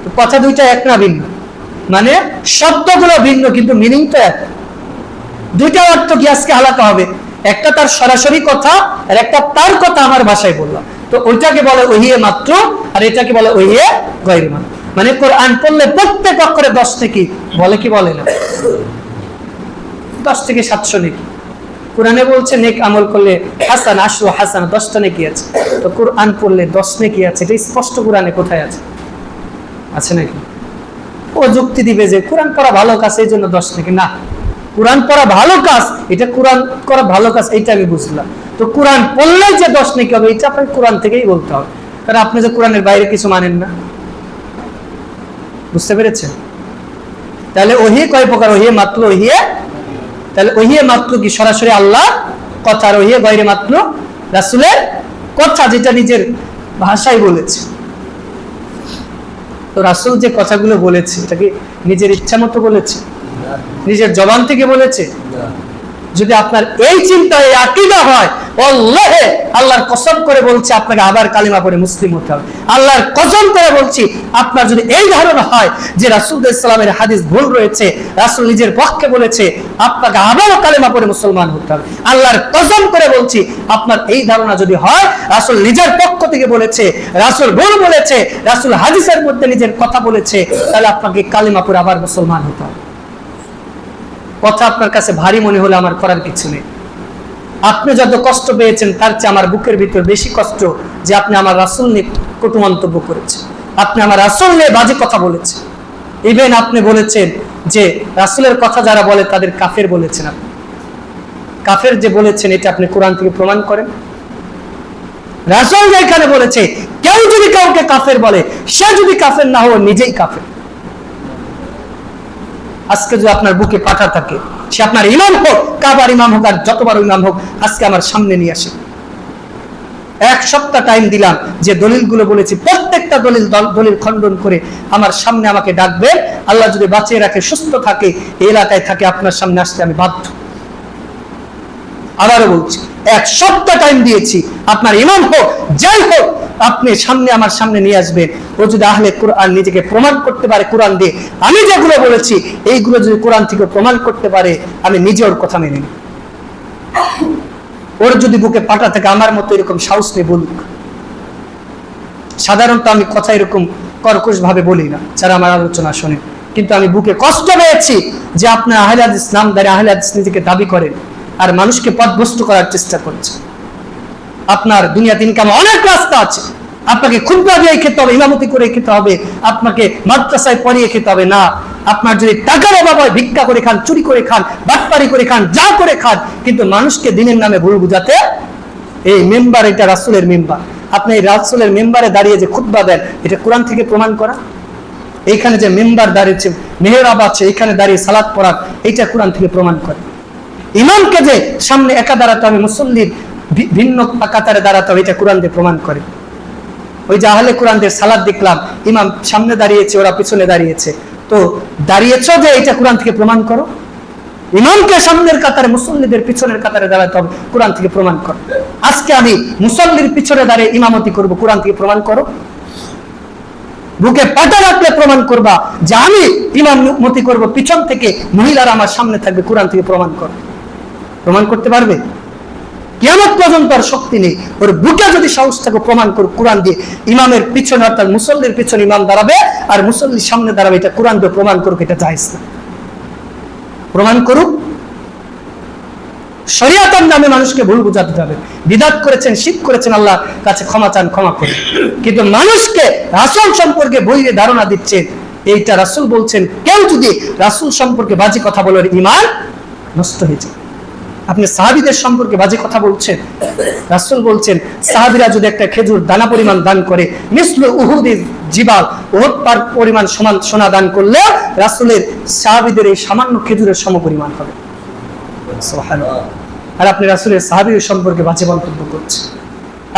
তো কথা দুইটা এক না ভিন্ন, মানে শব্দগুলো ভিন্ন কিন্তু মিনিং তো এক। দুইটা অর্থ কি আজকে হালাকা হবে, একটা তার সরাসরি কথা আর একটা তার কথা আমার ভাষায় বললাম, তো ওইটাকে বলে ওহিয়ে মাত্র, আর এটাকে বলে ওহিয়ে গায়রে মাত্র। মানে কোরআন পড়লে প্রত্যেক অক্ষরে 10 নেকি, বলে কি বলে না? 10 থেকে 700 নেকি। কোরআনে বলছে নেক আমল করলে হাসান আশরু হাসান, 10টা নেকি আছে। তো কোরআন পড়লে 10 নেকি আছে, এটা স্পষ্ট কোরআনে কোথায় আছে? আছে নাকি? ও যুক্তি দিবে যে কোরআন পড়া ভালো কাজ এই জন্য 10 নেকি। না, কোরআন পড়া ভালো কাজ, এটা কোরআন করা ভালো কাজ, এইটা আমি বুঝলাম। তো কোরআন পড়লে যে 10 নেকি হবে, এটা আপনাকে কোরআন থেকেই বলতে হবে, কারণ আপনি যে কোরআনের বাইরে কিছু মানেন না। বুঝতে পেরেছেন? তাহলে ওহি কয় প্রকার? ওহিয়ে মাত্র, ওহিয়ে, তাহলে ওহিয়ে মাত্র কি? সরাসরি আল্লাহ কথা। আর ওহিয়ে গায়রে মাত্র রাসূলের কথা, যেটা নিজের ভাষায় বলেছে। তো রাসূল যে কথাগুলো বলেছে, এটা কি নিজের ইচ্ছা মতো বলেছে? নিজের জবান থেকে বলেছে? যদি আপনার এই চিন্তা, এই আকীদা হয়, আল্লাহে আল্লাহর কসম করে বলছি আপনাকে আবার কালিমা পড়ে মুসলিম হতে হবে। আল্লাহর কসম করে বলছি, আপনার যদি এই ধারণা হয় যে রাসূল সাল্লাল্লাহু আলাইহি ওয়াসাল্লামের হাদিস ভুল রয়েছে, রাসূল নিজের পক্ষে বলেছে, আপনাকে আবারও কালিমা পড়ে মুসলমান হতে হবে। আল্লাহর কসম করে বলছি, আপনার এই ধারণা যদি হয় রাসূল নিজের পক্ষ থেকে বলেছে, রাসূল ভুল বলেছে, রাসূল হাদিসের মধ্যে নিজের কথা বলেছে, তাহলে আপনাকে কালিমা পড়ে আবার মুসলমান হতে হবে। কথা আপনার কাছে ভারী মনে হলে আমার করার কিছু নেই। আপনি যত কষ্ট পেয়েছেন তার চেয়ে আমার বুকের ভিতর বেশি কষ্ট যে আপনি আমার রাসূল নিয়ে কটু মন্তব্য করেছেন, আপনি আমার রাসূল নিয়ে বাজে কথা বলেছেন। ইভেন আপনি বলেছেন যে রাসূলের কথা যারা বলে তাদের কাফের বলেছেন। আপনি কাফের যে বলেছেন, এটা আপনি কোরআন থেকে প্রমাণ করেন। রাসূল যেখানে বলেছে কেউ যদি কাউকে কাফের বলে, সে যদি কাফের না হয় নিজেই কাফের। আজকে যদি আপনার বুকে পাঠা থাকে, সে আপনার ইমাম হোক, কাবার ইমাম হোক, আর যতবার ইমাম হোক, আজকে আমার সামনে নিয়ে আসে। 1 সপ্তাহ টাইম দিলাম, যে দলিলগুলো বলেছি প্রত্যেকটা দলিল খণ্ডন করে আমার সামনে আমাকে ডাকবেন। আল্লাহ যদি বাঁচিয়ে রাখে, সুস্থ থাকে, এই এলাকায় থাকে, আপনার সামনে আসতে আমি বাধ্য। আবারও বলছি, 1 সপ্তাহ টাইম দিয়েছি, আপনার ইমাম হোক, যাই হোক, আপনি সামনে আমার সামনে নিয়ে আসবেন। ও যদি আহলে কোরআন নিজেকে প্রমাণ করতে পারে কোরআন দিয়ে, আমি যেগুলো বলেছি এইগুলো যদি কোরআন থেকে প্রমাণ করতে পারে, আমি নিজে ওর কথা মেনে নিই। ওর যদি বুকে পাটা থাকে, আমার মতো এরকম সাহস নিয়ে বলুক। সাধারণত আমি কথা এরকম কর্কশ ভাবে বলি না যারা আমার আলোচনা শোনে, কিন্তু আমি বুকে কষ্ট পেয়েছি যে আপনার আহলে হাদিস নামদারি আহলে হাদিস নিজেকে দাবি করেন আর মানুষকে পথভ্রষ্ট করার চেষ্টা করছে। আপনার দুনিয়া দিন কামে অনেক রাস্তা আছে, আপনাকে খুতবা দিয়ে খেতে হবে, ইমামতি করে খেতে হবে, আপনাকে মাদ্রাসায় পড়িয়ে খেতে হবে না। আপনার যদি টাকার অভাব হয়, ভিক্ষা করে খান, চুরি করে খান, বাটপারি করে খান, যা করে খান, কিন্তু মানুষকে দিনের নামে ভুল বুঝাতে এই মেম্বার, এটা রাসূলের মেম্বার। আপনি এই রাসূলের মেম্বারে দাঁড়িয়ে যে খুতবা দেন, এটা কোরআন থেকে প্রমাণ করা। এইখানে যে মেম্বার দাঁড়িয়েছে, মেহরাব আছে, এখানে দাঁড়িয়ে সালাত পড়া, এইটা কোরআন থেকে প্রমাণ করে। ইমামকে যে সামনে একা দাঁড়াতে হবে, মুসল্লির ভিন্ন কাতারে দাঁড়াতে হবে, এটা কোরআন দিয়ে প্রমাণ করে। ওই যে আহলে কোরআনদের সালাত দেখলাম, ইমাম সামনে দাঁড়িয়েছে, ওরা পিছনে দাঁড়িয়েছে, তো দাঁড়িয়েছো যে এটা কোরআন থেকে প্রমাণ করো। ইমামকে সামনের কাতারে, মুসল্লিদের পিছনের কাতারে দাঁড়াতে হবে, কোরআন থেকে প্রমাণ করো। আজকে আমি মুসল্লির পিছনে দাঁড়িয়ে ইমামতি করব, কোরআন থেকে প্রমাণ করো। বুকে পাটা রাখলে প্রমাণ করবা যে আমি ইমামতি করব, পিছন থেকে মহিলারা আমার সামনে থাকবে, কোরআন থেকে প্রমাণ করো। প্রমাণ করতে পারবে? কিয়ামত পর্যন্ত আর শক্তি নেই। ওর বুকে যদি সাহস থাকে, প্রমাণ করুক কোরআন দিয়ে। ইমামের পিছনে অর্থাৎ মুসল্লির পিছনে ইমাম দাঁড়াবে আর মুসল্লির সামনে দাঁড়াবে, এটা কোরআন দিয়ে প্রমাণ করুক, এটা জায়েজ না। প্রমাণ করুক। শরীয়তের নামে মানুষকে ভুল বুঝাতে যাবে, বিদআত করেছেন, শিরক করেছেন, আল্লাহর কাছে ক্ষমা চান, ক্ষমা করুন। কিন্তু মানুষকে রাসূল সম্পর্কে বইয়ে ধারণা দিচ্ছেন, এইটা রাসূল বলছেন, কেউ যদি রাসূল সম্পর্কে বাজে কথা বলে ঈমান নষ্ট হয়ে যায়। আপনি সাহাবীদের সম্পর্কে বাজে কথা বলছেন। রাসূল বলছেন, সাহাবীরা যদি একটা খেজুর দানা পরিমাণ দান করে, মিসলু উহুদিল জিবাল, উহুদ পাহাড় পরিমাণ সমান সোনা দান করলে রাসূলের সাহাবীদের এই সামান্য খেজুরের সমপরিমাণ হবে। সুবহানাল্লাহ। আর আপনি রাসূলের সাহাবীদের সম্পর্কে বাজে মন্তব্য করছেন,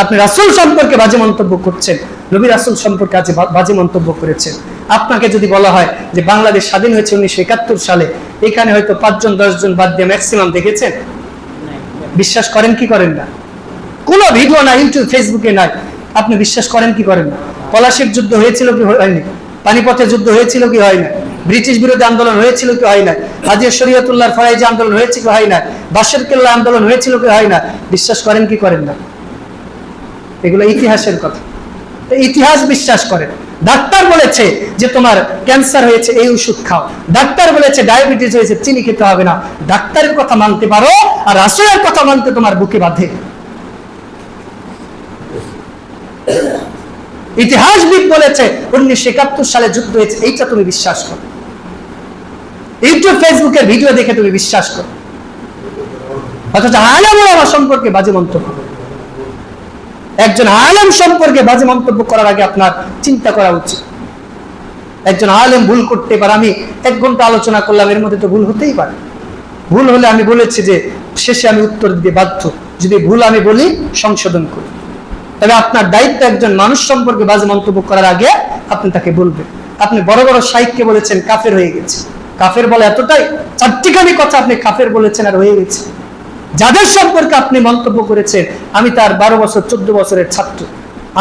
আপনি রাসূল সম্পর্কে বাজে মন্তব্য করছেন, নবী রাসূল সম্পর্কে আজ বাজে মন্তব্য করেছেন। আপনাকে যদি বলা হয় যে বাংলাদেশ স্বাধীন হয়েছে 1971 সালে, এখানে হয়তো 5 জন 10 জন বাদ দিয়ে ম্যাক্সিমাম দেখেছেন, বিশ্বাস করেন কি করেন না? কোনো ভিডিও না, ইউটিউব ফেসবুকে নাই, আপনি বিশ্বাস করেন কি করেন না? পলাশীর যুদ্ধ হয়েছিল কি হয়নি? পানিপথের যুদ্ধ হয়েছিল কি হয় না? ব্রিটিশ বিরোধী আন্দোলন হয়েছিল কি হয় না, হাজী শরীয়তুল্লাহর ফরাইজি আন্দোলন হয়েছে কি হয় না, বাশার কেল্লা আন্দোলন হয়েছিল কি হয় না, বিশ্বাস করেন কি করেন না? এগুলো ইতিহাসের কথা। ইতিহাস বিশ্বাস করেন। ডাক্তার বলেছে যে তোমার ক্যান্সার হয়েছে, এই ওষুধ খাও। ডাক্তার বলেছে ডায়াবেটিস হয়েছে, চিনি খেতে হবে না। ডাক্তারের কথা মানতে পারো, আর রাসূলের কথা মানতে তোমার বুকে বাঁধে। ইতিহাসবিদ বলেছে 1971 সালে যুদ্ধ হয়েছে, এইটা তুমি বিশ্বাস করো। ইউটিউব ফেসবুকের ভিডিও দেখে তুমি বিশ্বাস করো, অথচ আলেম ওলামা সম্পর্কে বাজে মন্তব্য। একজন আলেম সম্পর্কে বাজে মন্তব্য করার আগে আপনার চিন্তা করা উচিত। একজন আলেম ভুল করতে পারে, আমি 1 ঘন্টা আলোচনা করলাম, এর মধ্যে তো ভুল হতেই পারে। ভুল হলে আমি বলেছি যে শেষে আমি উত্তর দিতে বাধ্য, যদি ভুল আমি বলি সংশোধন করি। তবে আপনার দায়িত্ব একজন মানুষ সম্পর্কে বাজে মন্তব্য করার আগে আপনি তাকে বলবেন। আপনি বড় বড় শাইখকে বলেছেন কাফের হয়ে গেছে, কাফের বলে এতটাই, 4টিখানি কথা আপনি কাফের বলেছেন আর হয়ে গেছে। যাদের সম্পর্কে আপনি মন্তব্য করেছেন, আমি তার 12 বছর 14 বছরের ছাত্র,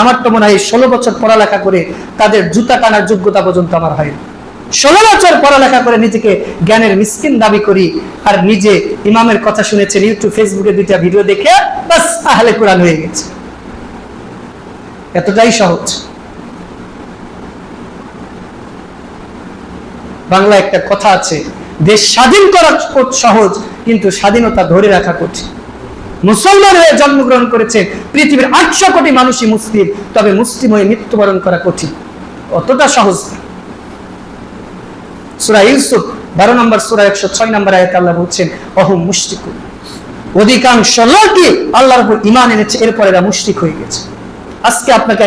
আমার তো মনে হয় 16 বছর পড়ালেখা করে তাদের জুতা টানার যোগ্যতা পর্যন্ত আমার হয়নি। 16 বছর পড়ালেখা করে নিজেকে জ্ঞানের মিসকিন দাবি করি, আর নিজে ইমামের কথা শুনেছেন ইউটিউব ফেসবুকে 2টা ভিডিও দেখে বাস আহলে কোরআন হয়ে গেছে। এতটাই সহজ। বাংলা একটা কথা আছে, দেশ স্বাধীন করা সহজ, কিন্তু স্বাধীনতা ধরে রাখা কঠিন। মুসলমান হয়ে জন্মগ্রহণ করেছেন পৃথিবীর 800 কোটি মানুষই মুসলিম, তবে মুসলিম হয়ে মৃত্যুবরণ করা কঠিন, অতটা সহজ না। সূরা ইউসুফ 12 নম্বর সূরা 106 নম্বর আয়াতে আল্লাহ বলছেন অহুম মুশরিকুন, অধিকাংশ লোকই আল্লাহর উপর ঈমান এনেছে, এরপর এরা মুশরিক হয়ে গেছে। আজকে আপনাকে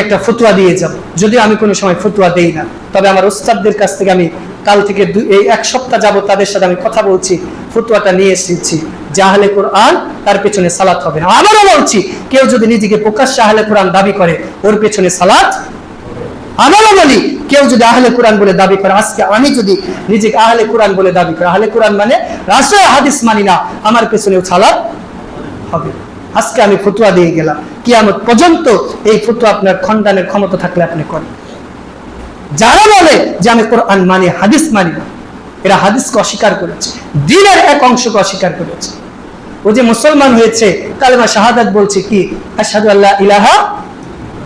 একটা ফতোয়া দিয়ে যাব, যদিও আমি কোনো সময় ফতোয়া দেই না, তবে আমার ওস্তাদদের কাছ থেকে আমি কাল থেকে এই 1 সপ্তাহ যাবত তাদের সাথে আমি কথা বলছি, ফতোয়াটা নিয়ে এসেছি যে আহলে কোরআন তার পেছনে সালাত হবে না। আবারও বলছি, কেউ যদি নিজেকে প্রকাশ্যে আহলে কোরআন দাবি করে, ওর পেছনে সালাত। আবারও বলি, কেউ যদি আহলে কোরআন বলে দাবি করে, আজকে আমি যদি নিজেকে আহলে কোরআন বলে দাবি করি, আহলে কোরআন মানে রাসূল হাদিস মানি না, আমার পেছনেও সালাত হবে। আজকে আমি ফতোয়া দিয়ে গেলাম, কিয়ামত পর্যন্ত এই ফতোয়া আপনার খণ্ডনের ক্ষমতা থাকলে আপনি করেন। যারা বলে যে আমি কোরআন মানি, হাদিস মানি না, এরা হাদিসকে অস্বীকার করেছে, দ্বীনের এক অংশকে অস্বীকার করেছে। ও যে মুসলমান হয়েছে, কালেমা শাহাদাত বলছে কি, আশহাদু আল্লা ইলাহা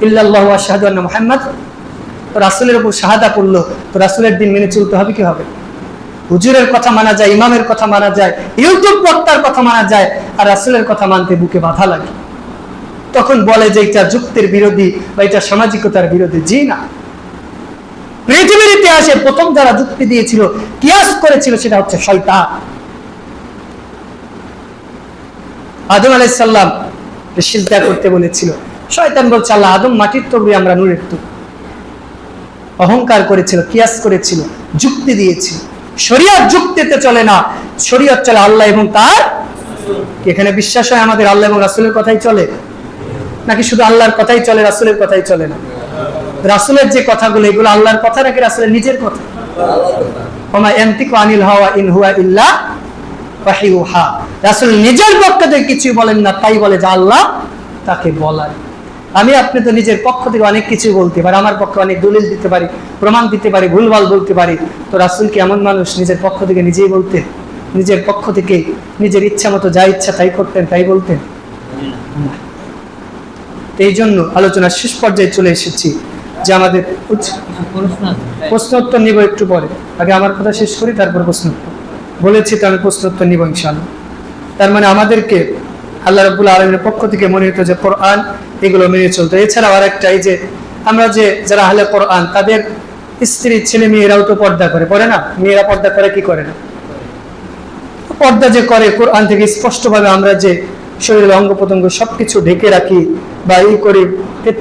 ইল্লাল্লাহু ওয়া আশহাদু আন্না মুহাম্মাদ, তো রাসূলের উপর শাহাদা পড়লো, তো রাসূলের দিন মেনে চলতে হবে কি হবে? হুজুরের কথা মানা যায়, ইমামের কথা মানা যায়, ইউটিউব বক্তার কথা মানা যায়, আর রাসূলের কথা মানতে বুকে বাধা লাগে। তখন বলে যে এটা যুক্তির বিরোধী বা এটা সামাজিকতার বিরোধী। জি না, পৃথিবীর ইতিহাসে প্রথম যারা যুক্তি দিয়েছিল, কিয়াস করেছিল, সেটা হচ্ছে শয়তান। আদম আলাইহিস সালাম সিজদা করতে বলেছিল, শয়তান বলছে আল্লাহ আদম মাটির তৈরি, আমরা নূরের তৈরি। অহংকার করেছিল, কিয়াস করেছিল, যুক্তি দিয়েছিল। শরীয়ত যুক্তিতে চলে না, শরীয়ত চলে আল্লাহ এবং তার। এখানে বিশ্বাস হয় আমাদের আল্লাহ এবং রাসূলের কথাই চলে, নাকি শুধু আল্লাহর কথাই চলে, রাসূলের কথাই চলে না? রাসূলের যে কথাগুলো, এগুলো আল্লাহর কথা নাকি রাসূলের নিজের কথা? ওমা ইয়ানতিকু আনিল হাওয়া ইন হুয়া ইল্লা ওয়াহিয়ুহা, রাসূল নিজের পক্ষ থেকে কিছু বলেন না, তাই বলে যে আল্লাহ তাকে বলায়। আমি আপনি তো নিজের পক্ষ থেকে অনেক কিছু বলতে পারি, আমার পক্ষে অনেক দলিল দিতে পারি, প্রমাণ দিতে পারি, ভুলভাল বলতে পারি। তো রাসূল কি এমন মানুষ নিজের পক্ষ থেকে নিজেই বলতেন? নিজের পক্ষ থেকে নিজের ইচ্ছা মতো যা ইচ্ছা তাই করতেন, তাই বলতেন? এই জন্য আলোচনার শেষ পর্যায়ে চলে এসেছি যে আমাদের প্রশ্ন উত্তর নিব একটু পরে, আগে আমার কথা শেষ করি, তারপর প্রশ্ন উত্তর। বলেছি তো আমি প্রশ্ন উত্তর নিব ইনশাআল্লাহ। তার মানে আমাদেরকে আল্লাহ রাব্বুল আলামিনের পক্ষ থেকে মনে হতো যে কোরআন এগুলো মেনে চলতো। এছাড়াও আরেকটা, এই যে আমরা যে যারা আহলে কোরআন, তাদের স্ত্রী ছেলে মেয়েরাও তো পর্দা করে, পড়ে না? মেয়েরা পর্দা করে কি করে না? পর্দা যে করে, কোরআন থেকে স্পষ্টভাবে আমরা যে শরীরের অঙ্গ প্রত্যঙ্গ সবকিছু ঢেকে রাখি বা এই করি,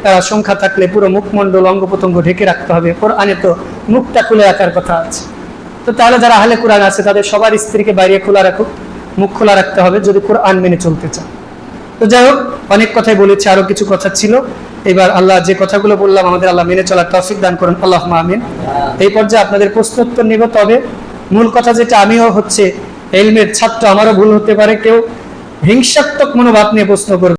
তারা সংখ্যা থাকলে পুরো মুখমণ্ডল অঙ্গ প্রত্যঙ্গ ঢেকে রাখতে হবে। কোরআনে তো মুখটা খুলে রাখার কথা আছে। তো তাহলে যারা আহলে কোরআন আছে, তাদের সবার স্ত্রীকে বাইরে খোলা রাখুক, মুখ খোলা রাখতে হবে যদি কোরআন মেনে চলতে চান। তো যাই হোক, অনেক কথাই বলেছি, আরো কিছু কথা ছিল। এবার আল্লাহ যে কথাগুলো বললাম, আমাদের আল্লাহ মেনে চলার তৌফিক দান করুন, আল্লাহুম্মা আমিন। এই পর্যায়ে আপনাদের প্রশ্ন উত্তর নিব। তবে মূল কথা যেটা, আমিও হচ্ছে ইলমের ছাত্র, আমারও ভুল হতে পারে, কেউ হিংসাত্মক মনোভাব নিয়ে প্রশ্ন করবে।